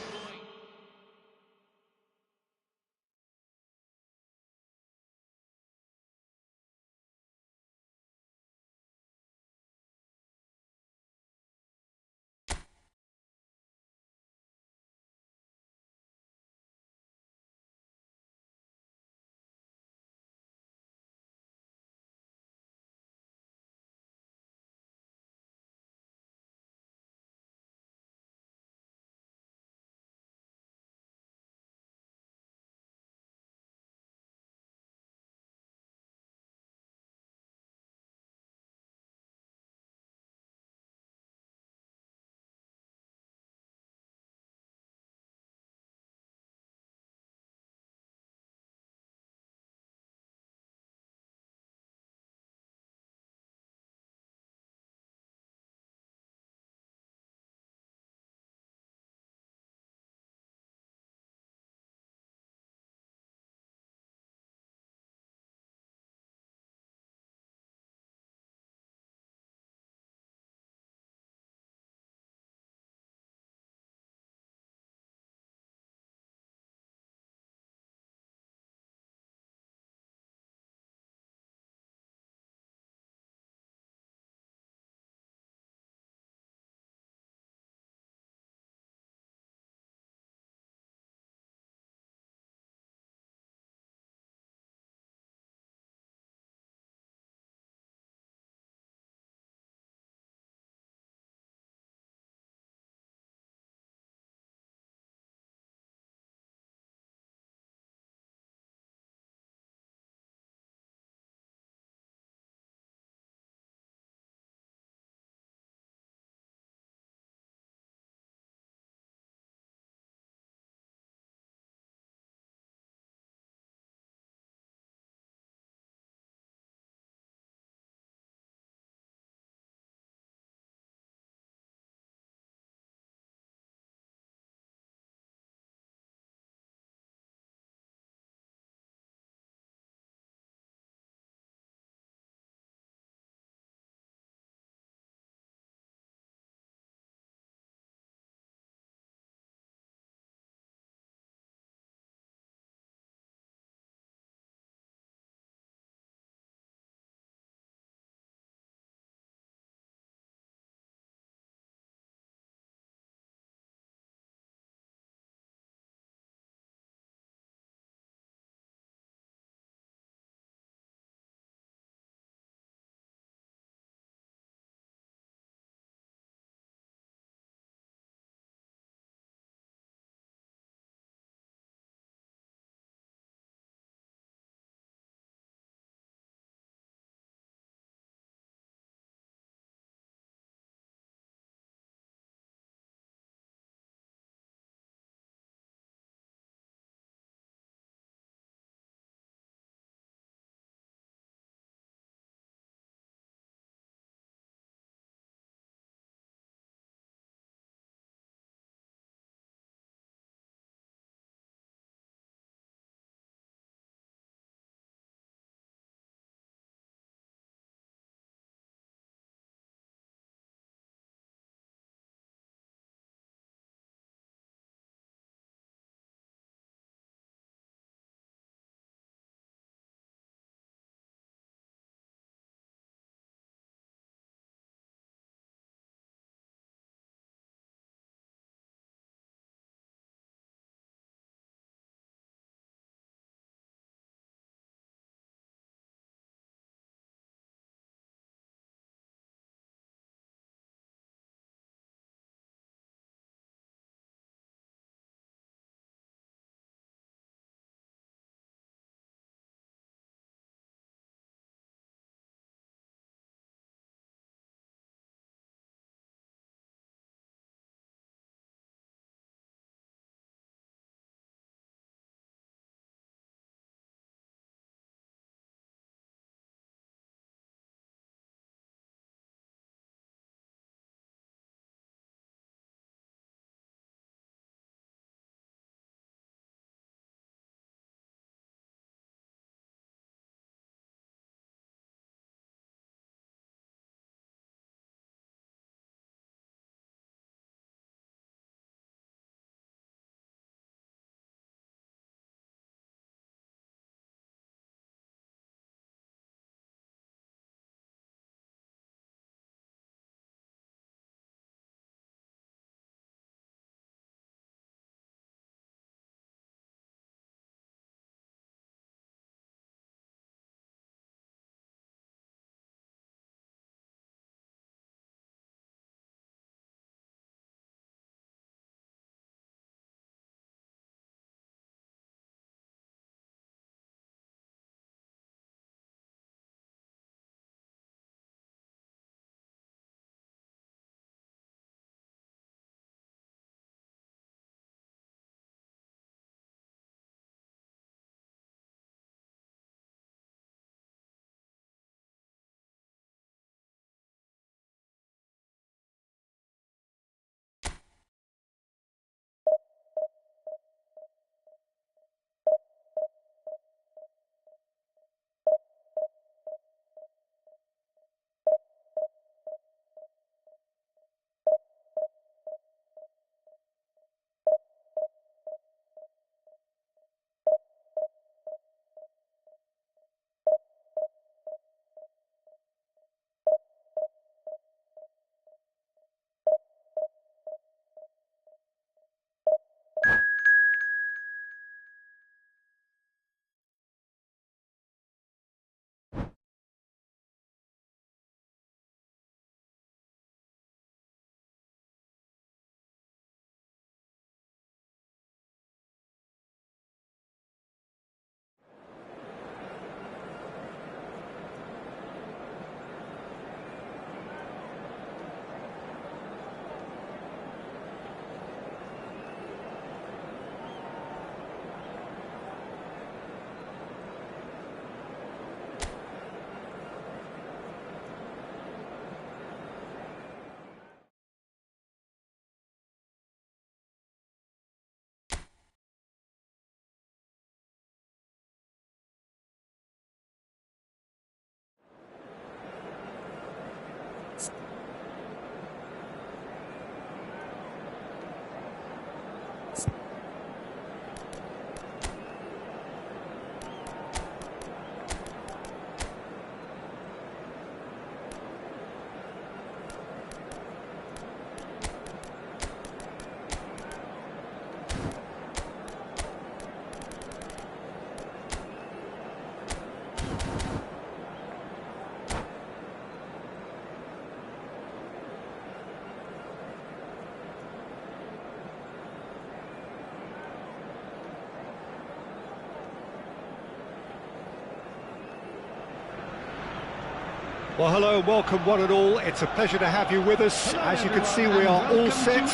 Well, hello and welcome one and all. It's a pleasure to have you with us. As you can see, we are all set.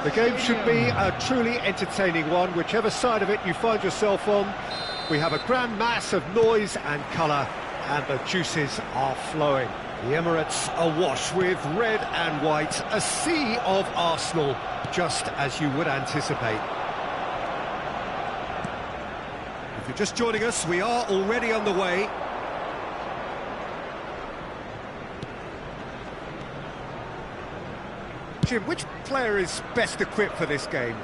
The game should be a truly entertaining one, whichever side of it you find yourself on. We have a grand mass of noise and colour, and the juices are flowing. The Emirates awash with red and white, a sea of Arsenal, just as you would anticipate. If you're just joining us, we are already on the way. Jim, which player is best equipped for this game?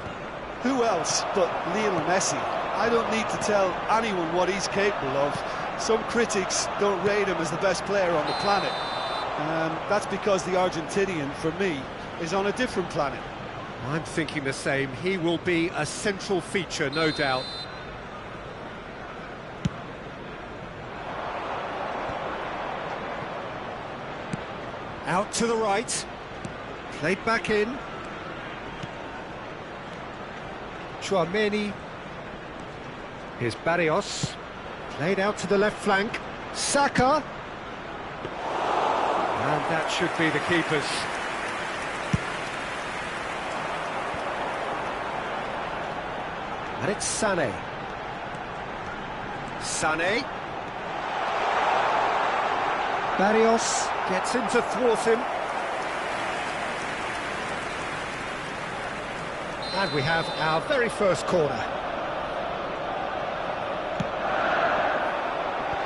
Who else but Lionel Messi? I don't need to tell anyone what he's capable of. Some critics don't rate him as the best player on the planet. That's because the Argentinian, for me, is on a different planet. I'm thinking the same. He will be a central feature, no doubt. Out to the right. Played back in. Chouameni. Here's Barrios. Played out to the left flank. Saka. And that should be the keepers. And it's Sané. Sané. Barrios gets in to thwart him. And we have our very first corner.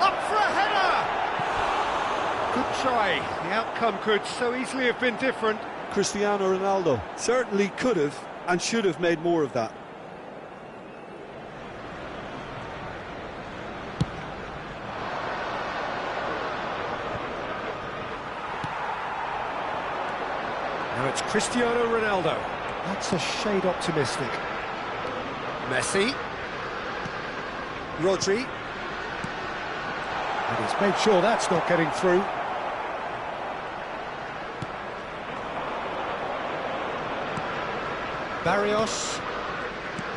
Up for a header! Good try. The outcome could so easily have been different. Cristiano Ronaldo certainly could have and should have made more of that. Now it's Cristiano Ronaldo. That's a shade optimistic. Messi. Rodri. And he's made sure that's not getting through. Barrios.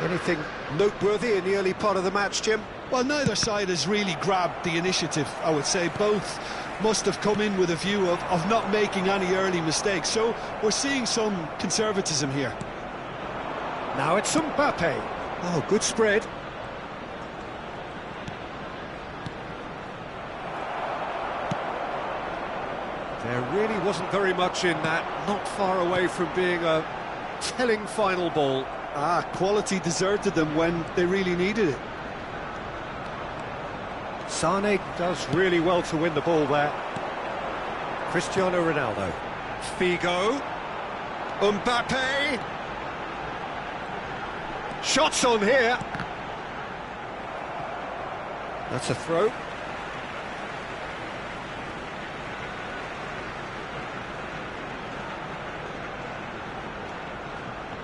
Anything noteworthy in the early part of the match, Jim? Well, neither side has really grabbed the initiative, I would say. Both must have come in with a view of not making any early mistakes. So we're seeing some conservatism here. Now it's Mbappe. Oh, good spread. There really wasn't very much in that, not far away from being a telling final ball. Quality deserted them when they really needed it. Sané does really well to win the ball there. Cristiano Ronaldo. Figo. Mbappe. Shots on here. That's a throw.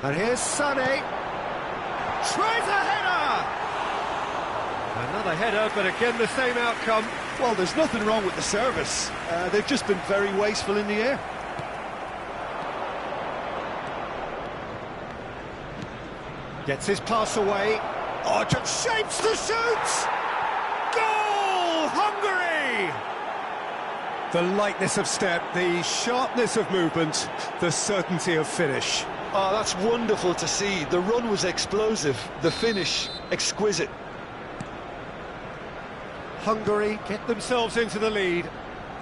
And here's Sané. Tries a header! Another header, but again the same outcome. Well, there's nothing wrong with the service. They've just been very wasteful in the air. Gets his pass away. Oh, just shapes to shoot! Goal! Hungary! The lightness of step, the sharpness of movement, the certainty of finish. Oh, that's wonderful to see. The run was explosive, the finish exquisite. Hungary get themselves into the lead.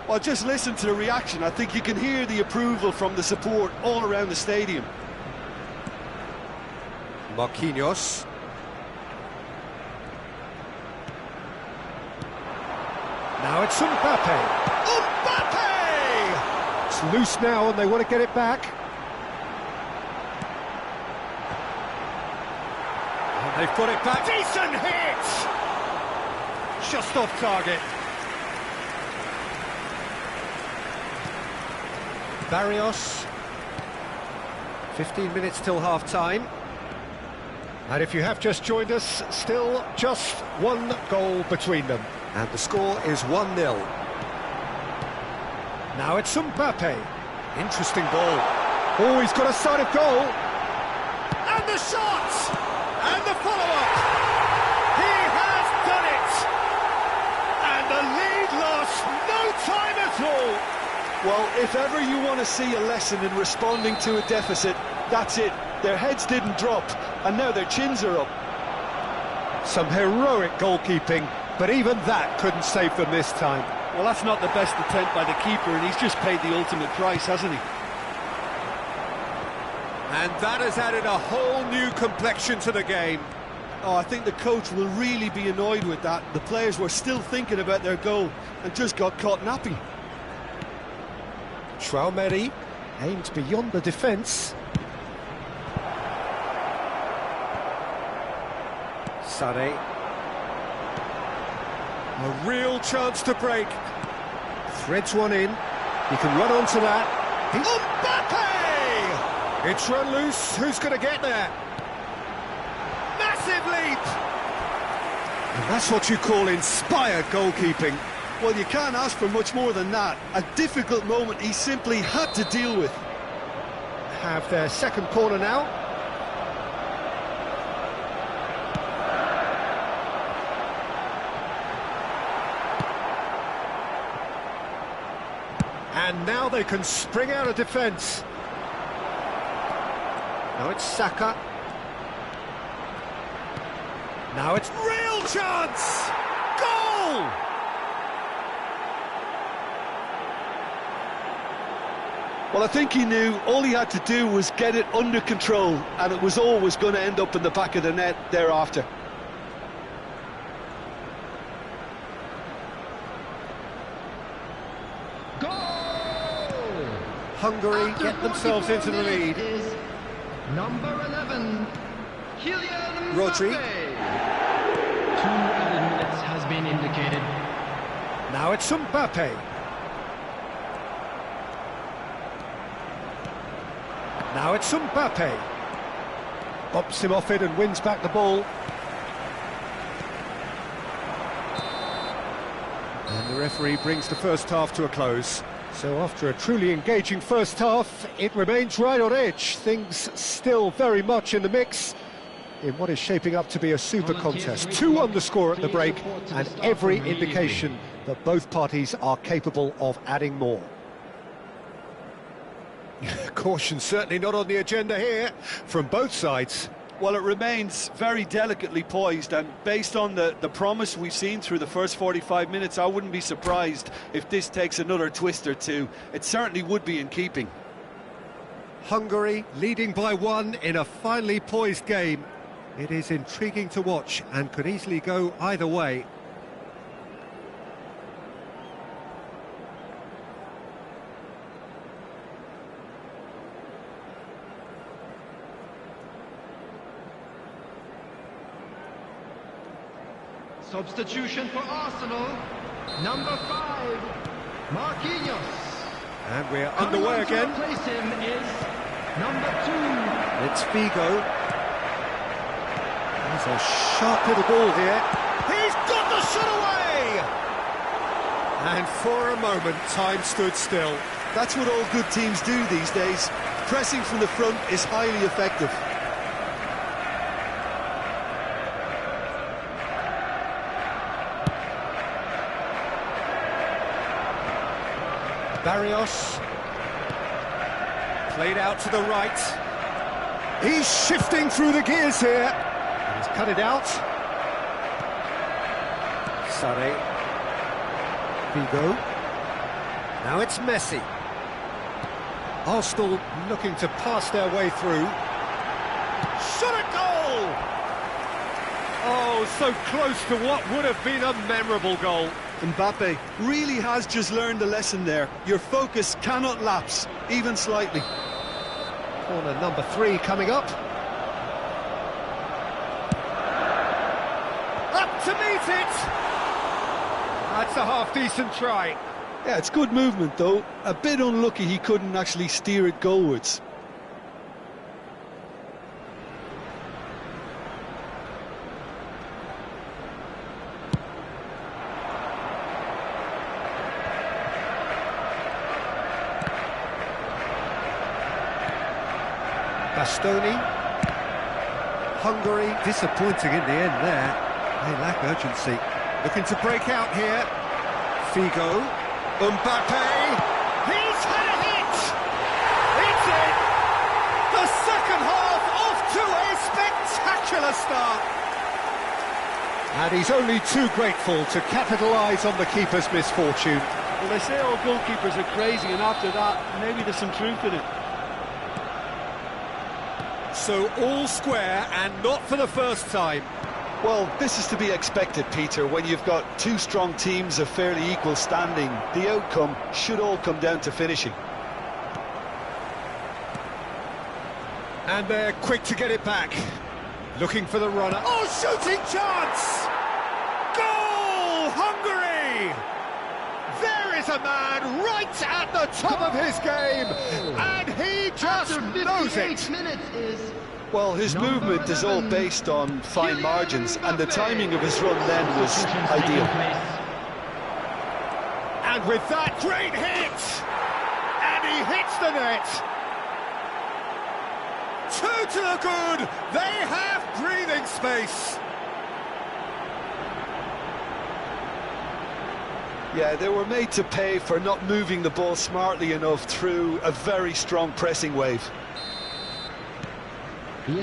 Well, just listen to the reaction. I think you can hear the approval from the support all around the stadium. Marquinhos. Now it's Mbappe. Mbappe! It's loose now and they want to get it back. And they've got it back. Decent hit! Just off target. Barrios. 15 minutes till half-time. And if you have just joined us, still just one goal between them. And the score is 1-0. Now it's Mbappe. Interesting ball. Oh, he's got a sight of goal. And the shot! And the follow-up! He has done it! And the lead lost no time at all! Well, if ever you want to see a lesson in responding to a deficit, that's it. Their heads didn't drop, and now their chins are up. Some heroic goalkeeping, but even that couldn't save them this time. Well, that's not the best attempt by the keeper, and he's just paid the ultimate price, hasn't he? And that has added a whole new complexion to the game. Oh, I think the coach will really be annoyed with that. The players were still thinking about their goal and just got caught napping. Traumeri aimed beyond the defence. Sane. A real chance to break. Threads one in. He can run onto that. Mbappe! It's run loose. Who's going to get there? Massive leap! And that's what you call inspired goalkeeping. Well, you can't ask for much more than that. A difficult moment he simply had to deal with. Have their second corner now. And now they can spring out of defence. Now it's Saka. Now it's real chance! Goal! Well, I think he knew all he had to do was get it under control, and it was always going to end up in the back of the net thereafter. Hungary get themselves into the lead. Number 11, Kylian Rodri. 2 added minutes has been indicated. Now it's Mbappe. Now it's Mbappe. Bops him off it and wins back the ball. And the referee brings the first half to a close. So after a truly engaging first half, it remains right on edge. Things still very much in the mix in what is shaping up to be a super contest. 2-1 the score at the break, and every indication that both parties are capable of adding more. Caution certainly not on the agenda here from both sides. Well, it remains very delicately poised, and based on the promise we've seen through the first 45 minutes, I wouldn't be surprised if this takes another twist or two. It certainly would be in keeping. Hungary leading by 1 in a finely poised game. It is intriguing to watch and could easily go either way. Substitution for Arsenal, number 5, Marquinhos. And we're underway again. To replace him is number 2. It's Figo. There's a sharp little ball here. He's got the shot away! And for a moment, time stood still. That's what all good teams do these days. Pressing from the front is highly effective. Barrios, played out to the right. He's shifting through the gears here. He's cut it out. Sane. Figo. Now it's Messi. Arsenal looking to pass their way through. Shot at goal! Oh, so close to what would have been a memorable goal. Mbappe really has just learned a lesson there. Your focus cannot lapse, even slightly. Corner number 3 coming up. Up to meet it! That's a half-decent try. Yeah, it's good movement, though. A bit unlucky he couldn't actually steer it goalwards. Bastoni. Hungary disappointing in the end there. They lack urgency. Looking to break out here. Figo. Mbappe. He's second half off to a spectacular start. And he's only too grateful to capitalise on the keeper's misfortune. Well, they say all goalkeepers are crazy, and after that, maybe there's some truth in it. So all square, and not for the first time. Well, this is to be expected, Peter. When you've got two strong teams of fairly equal standing, the outcome should all come down to finishing. And they're quick to get it back. Looking for the runner. Oh, shooting chance! Goal, Hungary! There is a man right at the top of his game, and he just knows it. Well, his movement is all based on fine margins, and the timing of his run then was ideal. And with that great hit, and he hits the net. Two to the good, they have breathing space. Yeah, they were made to pay for not moving the ball smartly enough through a very strong pressing wave.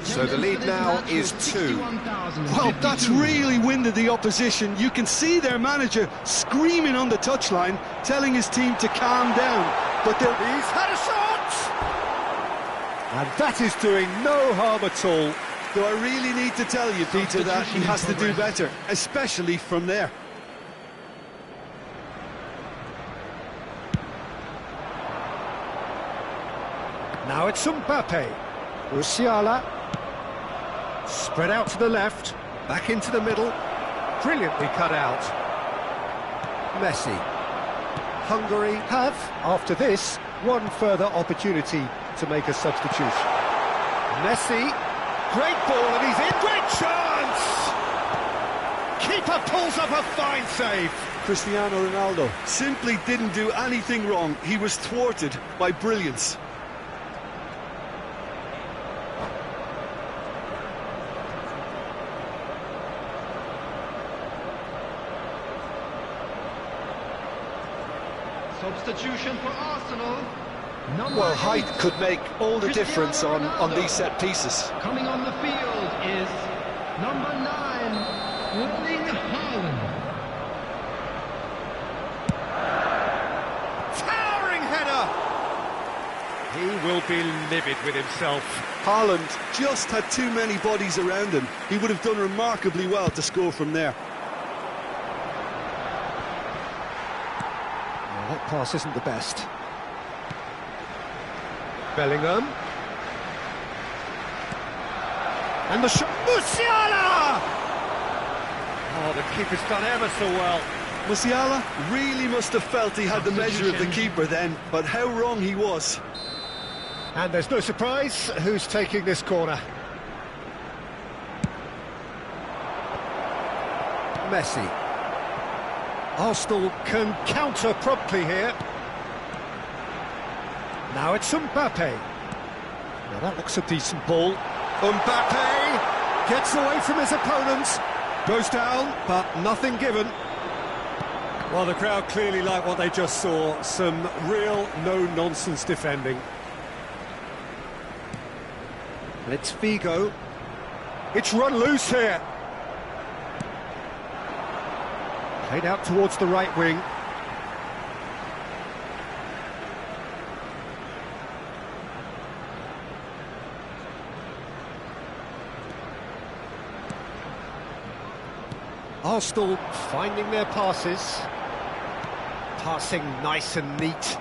So the lead now is 2. Well, that's really winded the opposition. You can see their manager screaming on the touchline, telling his team to calm down. But he's had a shot! And that is doing no harm at all. Do I really need to tell you, Peter, that he has to do better, especially from there? Now it's Mbappe. Musiala. Spread out to the left. Back into the middle. Brilliantly cut out. Messi. Hungary have, after this, one further opportunity to make a substitution. Messi. Great ball and he's in. Great chance! Keeper pulls up a fine save. Cristiano Ronaldo simply didn't do anything wrong. He was thwarted by brilliance. Substitution for Arsenal. Well, height could make all the difference on these set pieces. Coming on the field is number 9, Erling Haaland. Towering header! He will be livid with himself. Haaland just had too many bodies around him. He would have done remarkably well to score from there. That pass isn't the best. Bellingham. And the shot. Musiala! Oh, the keeper's done ever so well. Musiala really must have felt he had the measure of the keeper then, but how wrong he was. And there's no surprise who's taking this corner. Messi. Arsenal can counter promptly here. Now it's Mbappe. Now that looks a decent ball. Mbappe gets away from his opponents. Goes down, but nothing given. Well, the crowd clearly like what they just saw. Some real no-nonsense defending. And it's Figo. It's run loose here. Played out towards the right wing. Arsenal finding their passes. Passing nice and neat.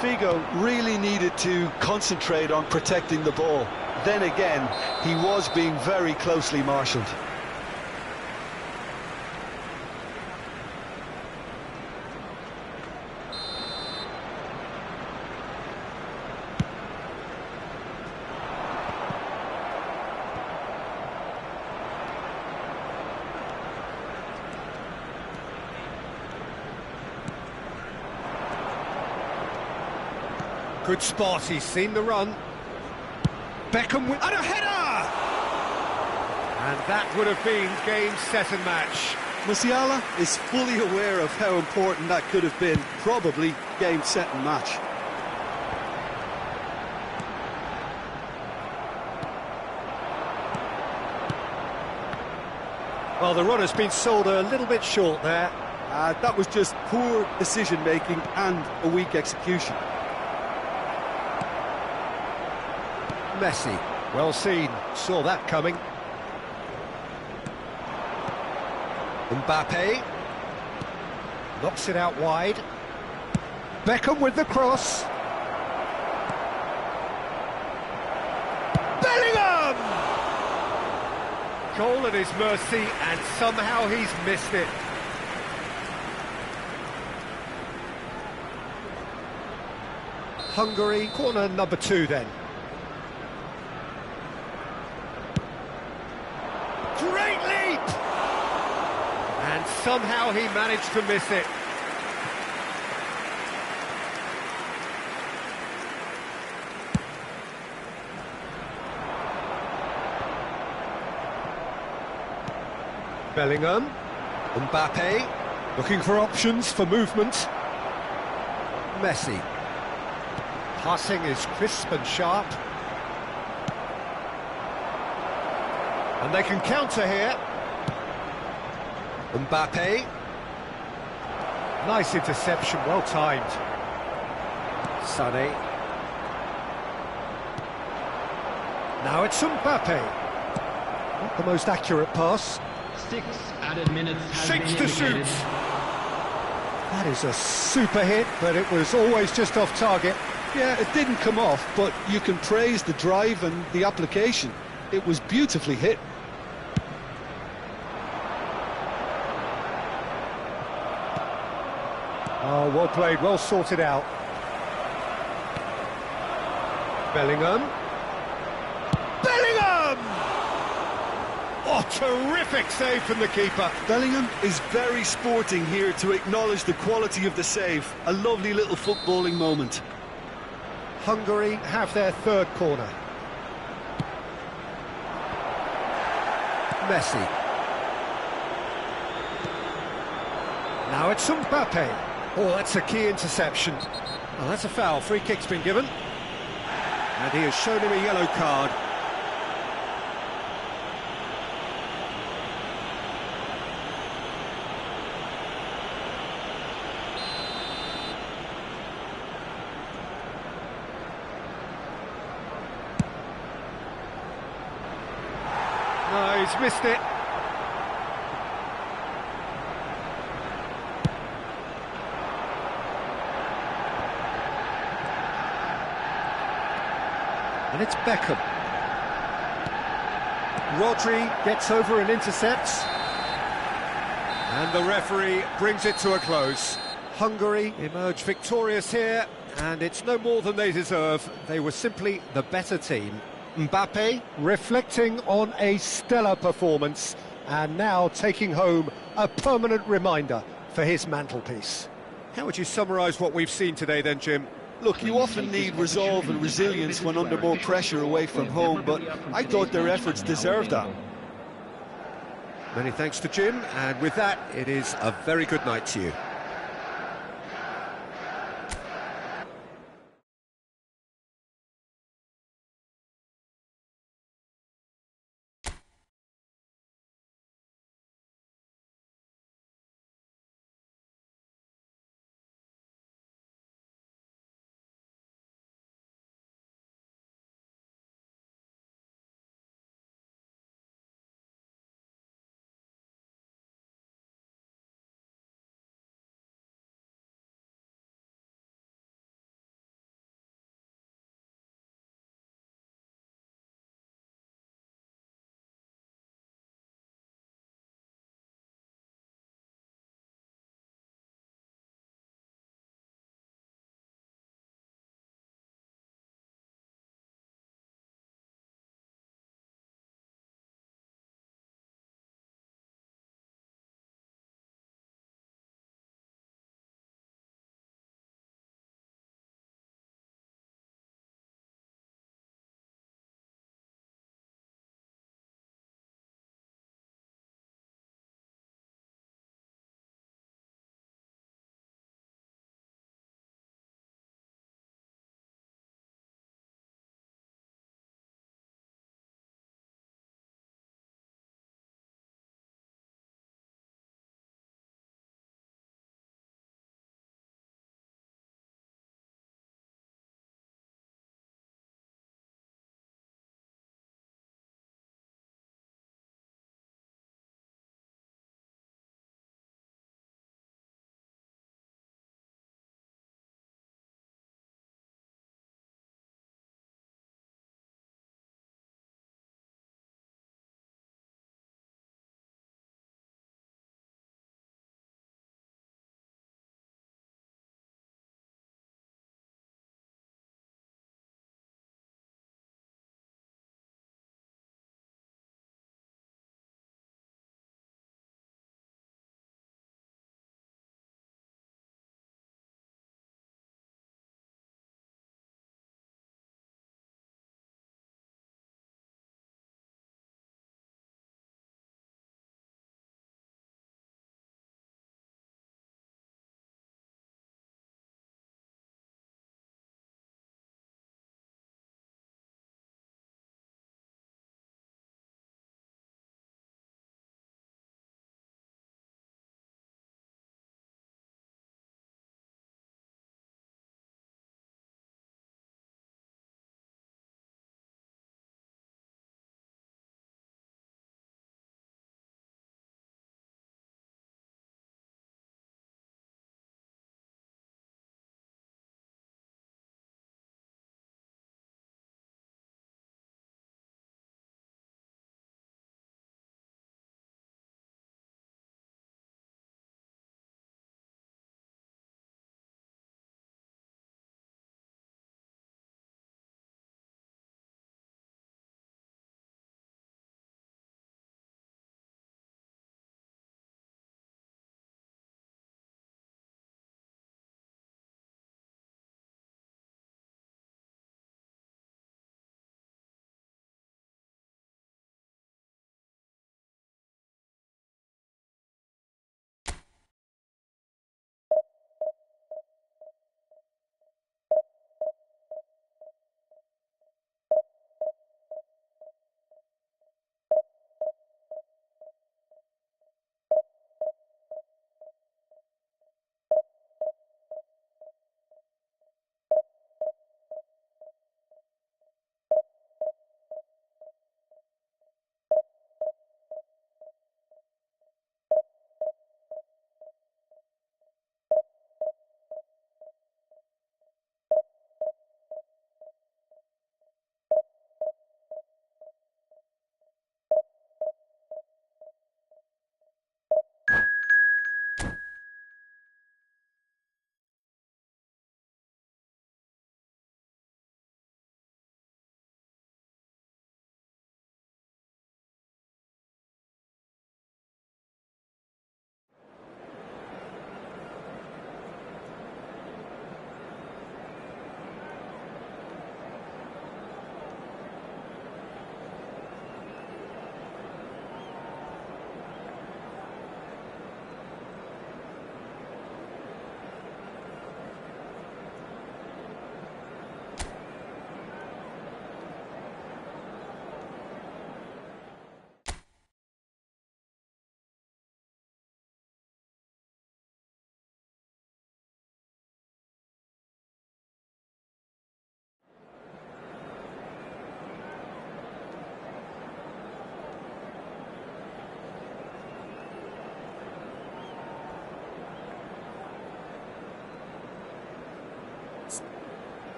Figo really needed to concentrate on protecting the ball. Then again, he was being very closely marshalled. Good spot, he's seen the run. Beckham with... and a header! And that would have been game, set and match. Musiala is fully aware of how important that could have been. Probably game, set and match. Well, the run has been sold a little bit short there. That was just poor decision-making and a weak execution. Messi, well seen, saw that coming. Mbappe knocks it out wide. Beckham with the cross. Bellingham! Goal at his mercy, and somehow he's missed it. Hungary, corner number 2 then. Great leap! And somehow he managed to miss it. Bellingham, Mbappe, looking for options for movement. Messi. Passing is crisp and sharp. And they can counter here. Mbappe. Nice interception, well timed. Sané. Now it's Mbappe. Not the most accurate pass. 6 added minutes has been Shakes the indicated. shoots. That is a super hit, but it was always just off target. Yeah, it didn't come off, but you can praise the drive and the application. It was beautifully hit. Oh, well played, well sorted out. Bellingham. Bellingham! Oh, terrific save from the keeper. Bellingham is very sporting here to acknowledge the quality of the save. A lovely little footballing moment. Hungary have their 3rd corner. Messi. Now it's Mbappe. Oh, that's a key interception. Well, that's a foul. Free kick's been given. And he has shown him a yellow card. No, he's missed it. And it's Beckham. Rodri gets over and intercepts. And the referee brings it to a close. Hungary emerge victorious here, and it's no more than they deserve. They were simply the better team. Mbappe reflecting on a stellar performance, and now taking home a permanent reminder for his mantelpiece. How would you summarise what we've seen today then, Jim? Look, you often need resolve and resilience when under more pressure away from home, but I thought their efforts deserved that. Many thanks to Jim, and with that, it is a very good night to you.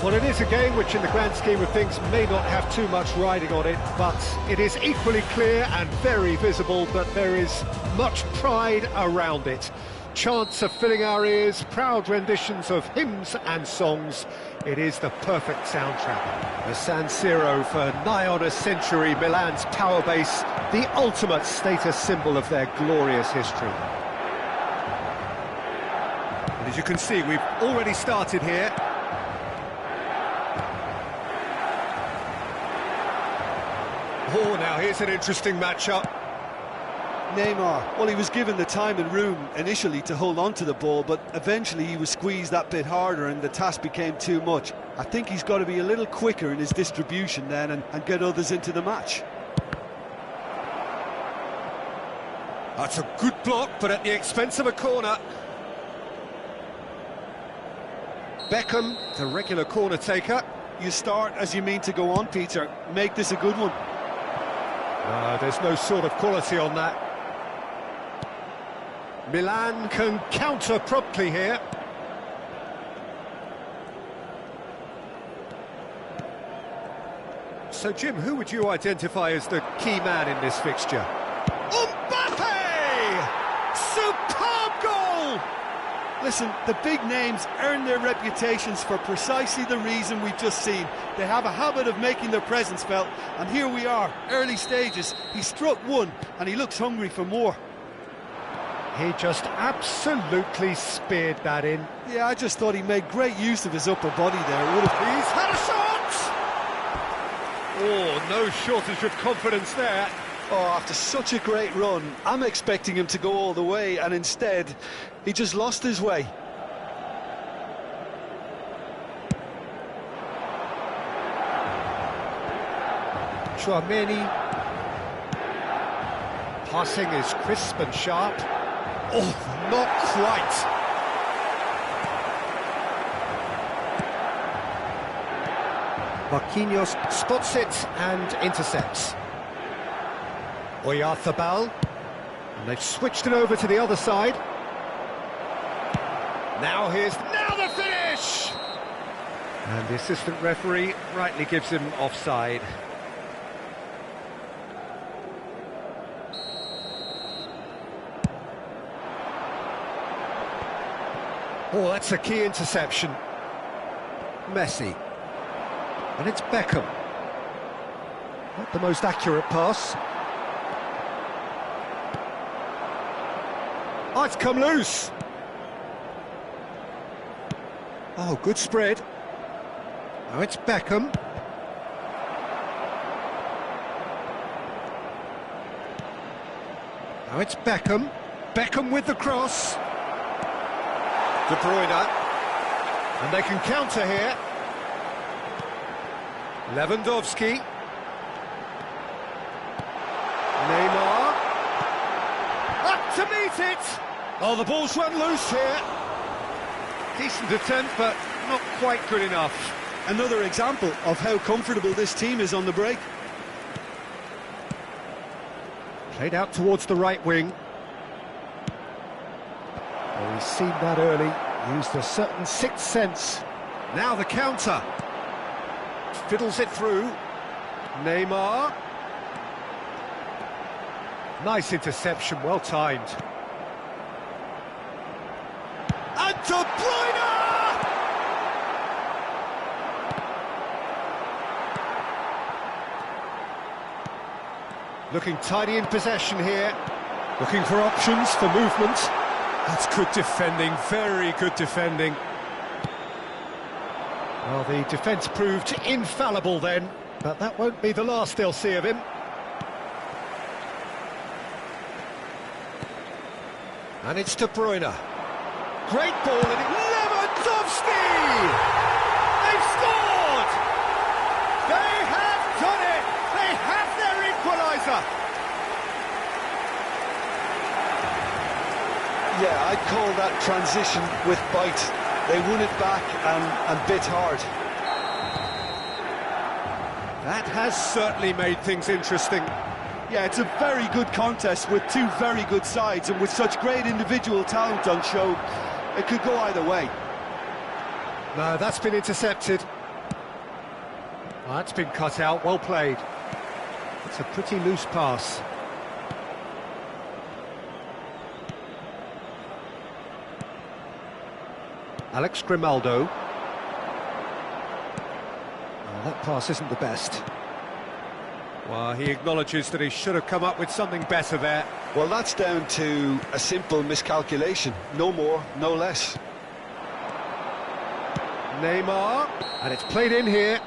Well, it is a game which, in the grand scheme of things, may not have too much riding on it, but it is equally clear and very visible that there is much pride around it. Chants are filling our ears, proud renditions of hymns and songs. It is the perfect soundtrack. The San Siro for nigh on a century, Milan's power base, the ultimate status symbol of their glorious history. And as you can see, we've already started here. Oh, now here's an interesting matchup. Neymar, well, he was given the time and room initially to hold on to the ball, but eventually he was squeezed that bit harder and the task became too much. I think he's got to be a little quicker in his distribution then and get others into the match. That's a good block, but at the expense of a corner. Beckham, the regular corner taker. You start as you mean to go on, Peter. Make this a good one. There's no sort of quality on that. Milan can counter promptly here. So, Jim, who would you identify as the key man in this fixture? Mbappe! Superb goal! Listen, the big names earn their reputations for precisely the reason we've just seen. They have a habit of making their presence felt, and here we are, early stages. He struck one, and he looks hungry for more. He just absolutely speared that in. Yeah, I just thought he made great use of his upper body there. He's had a shot! Oh, no shortage of confidence there. Oh, after such a great run, I'm expecting him to go all the way, and instead, he just lost his way. Chouameni. Passing is crisp and sharp. Oh, not quite. Marquinhos spots it and intercepts. Oyarzabal, and they've switched it over to the other side. Now the finish! And the assistant referee rightly gives him offside. Oh, that's a key interception. Messi. And it's Beckham. Not the most accurate pass. Oh, it's come loose. Oh, good spread. Now it's Beckham. Now it's Beckham. Beckham with the cross. De Bruyne. And they can counter here. Lewandowski. Neymar. Up to meet it! Oh, the ball's run loose here. Decent attempt, but not quite good enough. Another example of how comfortable this team is on the break. Played out towards the right wing. Oh, he's seen that early. Used a certain sixth sense. Now the counter. Fiddles it through. Neymar. Nice interception, well timed. And De Bruyne! Looking tidy in possession here. Looking for options for movement. That's good defending, very good defending. Well, the defence proved infallible then, but that won't be the last they'll see of him. And it's De Bruyne. Great ball, and Lewandowski! They've scored! They have done it! They have their equaliser! Yeah, I'd call that transition with bite. They won it back and bit hard. That has certainly made things interesting. Yeah, it's a very good contest with two very good sides, and with such great individual talent on show, it could go either way. No, that's been intercepted. Oh, that's been cut out, well played. It's a pretty loose pass. Alex Grimaldo. Oh, that pass isn't the best. Well, he acknowledges that he should have come up with something better there. Well, that's down to a simple miscalculation. No more, no less. Neymar, and it's played in here.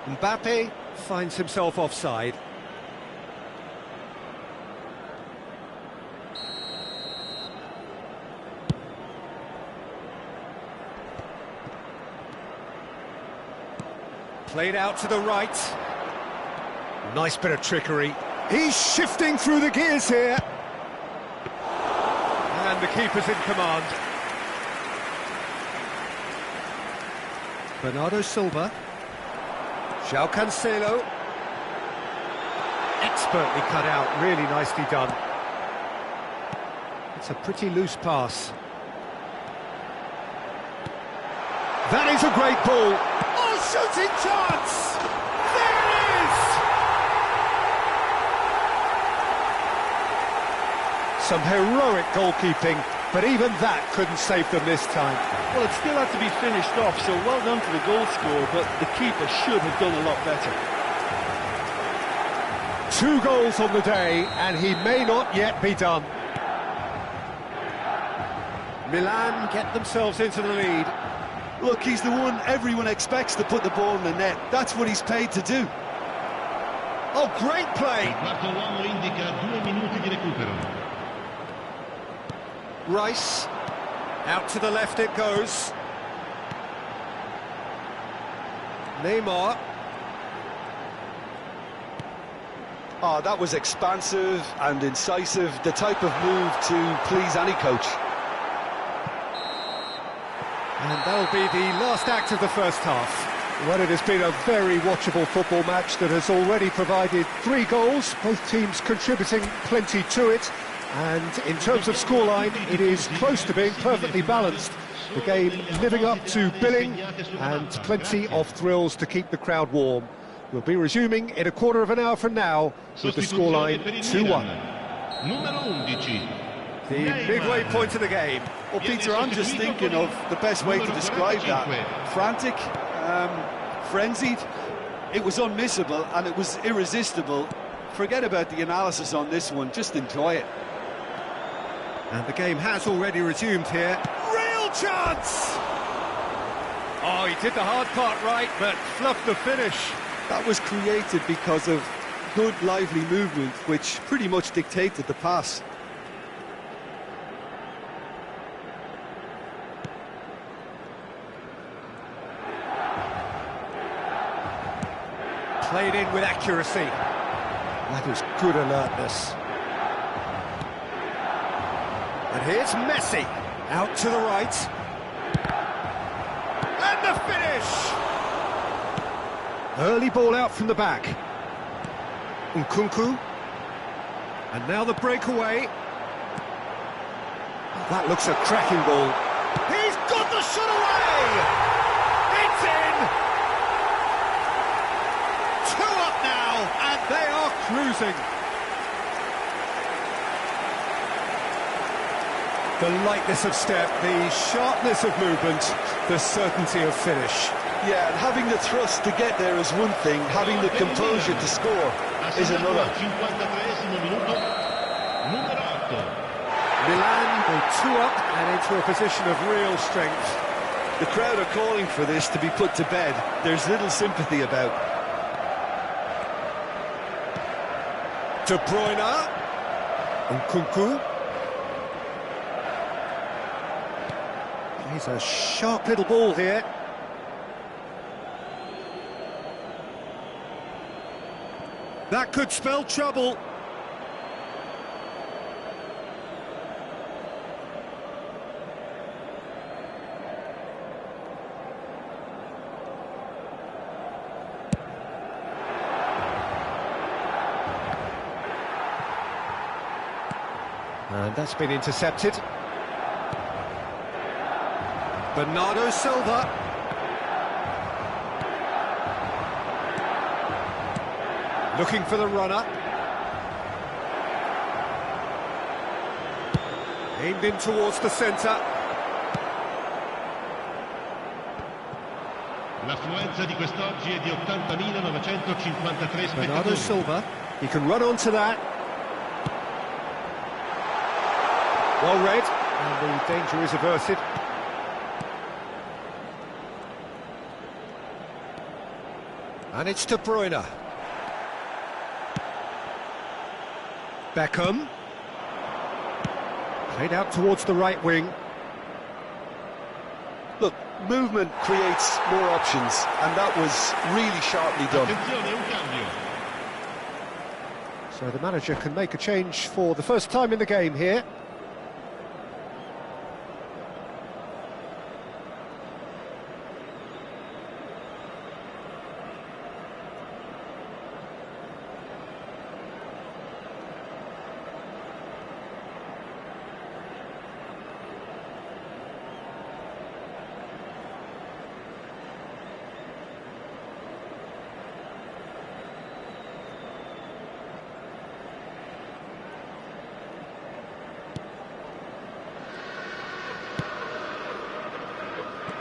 Mbappe finds himself offside. Played out to the right. Nice bit of trickery. He's shifting through the gears here. And the keeper's in command. Bernardo Silva. João Cancelo. Expertly cut out, really nicely done. It's a pretty loose pass. That is a great ball. Oh, shooting chance! There it is! Some heroic goalkeeping, but even that couldn't save them this time. Well, it still had to be finished off, so well done to the goal scorer, but the keeper should have done a lot better. 2 goals on the day, and he may not yet be done. Milan get themselves into the lead. Look, he's the one everyone expects to put the ball in the net. That's what he's paid to do. Oh, great play! Rice. Out to the left it goes. Neymar. Oh, that was expansive and incisive, the type of move to please any coach. And that'll be the last act of the first half. Well, it has been a very watchable football match that has already provided 3 goals, both teams contributing plenty to it. And in terms of scoreline, it is close to being perfectly balanced. The game living up to billing and plenty of thrills to keep the crowd warm. We'll be resuming in a quarter of an hour from now with the scoreline 2-1. The midway point of the game. Well, Peter, I'm just thinking of the best way to describe that. Frantic, frenzied. It was unmissable and it was irresistible. Forget about the analysis on this one, just enjoy it. And the game has already resumed here. Real chance! Oh, he did the hard part right, but fluffed the finish. That was created because of good, lively movement, which pretty much dictated the pass. Played in with accuracy. That is good alertness. And here's Messi, out to the right. And the finish! Early ball out from the back. Nkunku. And now the breakaway. Oh, that looks a cracking ball. He's got the shot away! It's in! 2 up now, and they are cruising. The lightness of step, the sharpness of movement, the certainty of finish. Yeah, and having the thrust to get there is one thing, having the composure to score is another. Milan go 2 up and into a position of real strength. The crowd are calling for this to be put to bed. There's little sympathy about. De Bruyne. Nkunku. He's a sharp little ball here. That could spell trouble. And that's been intercepted. Bernardo Silva. Looking for the runner. Aimed in towards the centre. L'affluenza di quest'oggi è di 80.953 Bernardo spettatori. Silva, he can run onto that. Well read, and the danger is averted. And it's De Bruyne. Beckham. Played out towards the right wing. Look, movement creates more options, and that was really sharply done. Attenzione, un cambio. So the manager can make a change for the first time in the game here.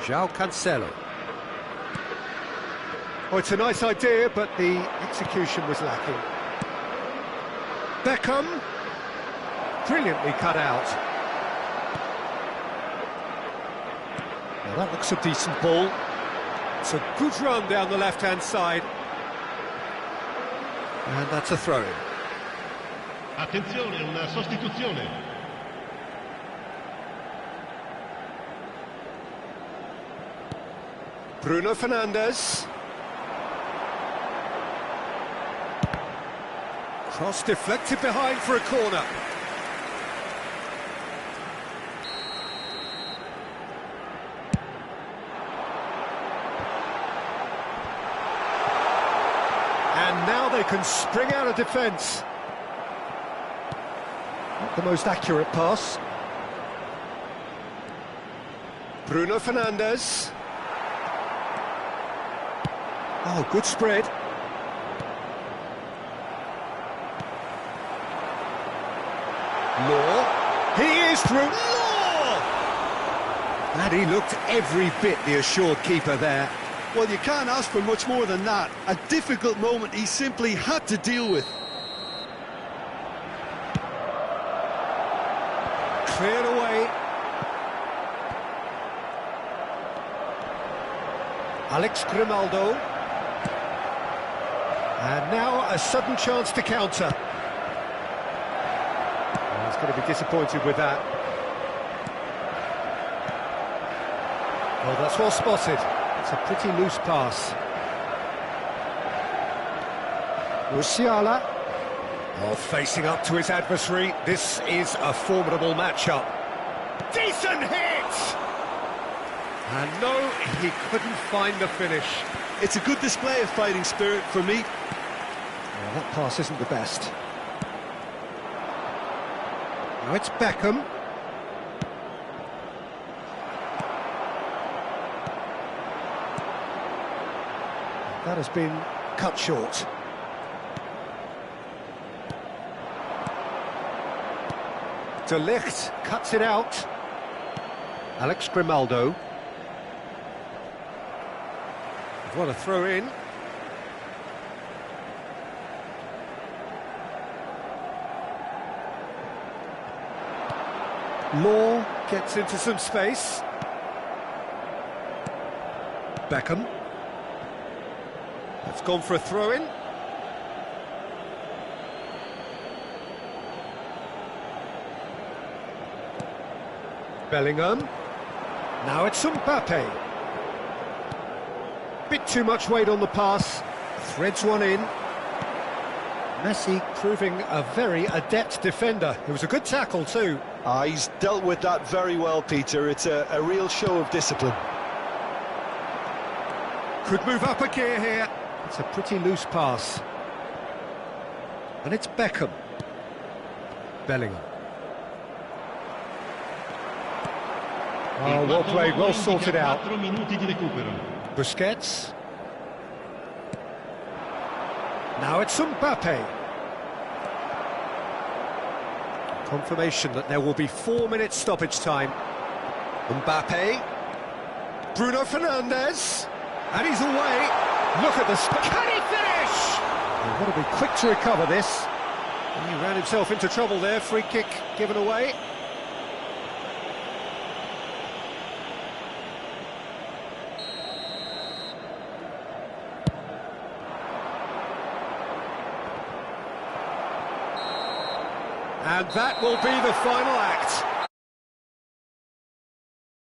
João Cancelo. Oh, it's a nice idea, but the execution was lacking. Beckham. Brilliantly cut out. Now that looks a decent ball. It's a good run down the left-hand side. And that's a throw-in. Attenzione, una sostituzione. Bruno Fernandes. Cross deflected behind for a corner. And now they can spring out of defence. Not the most accurate pass. Bruno Fernandes. Oh, good spread. Law. He is through. Law! And he looked every bit the assured keeper there. Well, you can't ask for much more than that. A difficult moment he simply had to deal with. Cleared away. Alex Grimaldo. And now a sudden chance to counter. Oh, he's going to be disappointed with that. Well, that's well spotted. It's a pretty loose pass. Musiala. Oh, facing up to his adversary. This is a formidable matchup. Decent hit! And no, he couldn't find the finish. It's a good display of fighting spirit for me. Well, that pass isn't the best. Now it's Beckham. That has been cut short. De Ligt cuts it out. Alex Grimaldo. What a throw in. Law gets into some space. Beckham. That's gone for a throw-in. Bellingham. Now it's Mbappe. Bit too much weight on the pass. Threads one in. Messi proving a very adept defender. It was a good tackle too. He's dealt with that very well, Peter. It's a real show of discipline. Could move up a gear here. It's a pretty loose pass. And it's Beckham. Bellingham. Oh, well played, well sorted out. Now it's Mbappe. Confirmation that there will be 4 minutes stoppage time. Mbappe. Bruno Fernandes. And he's away. Look at the can he finish? He's got to be quick to recover this. He ran himself into trouble there. Free kick given away. And that will be the final act.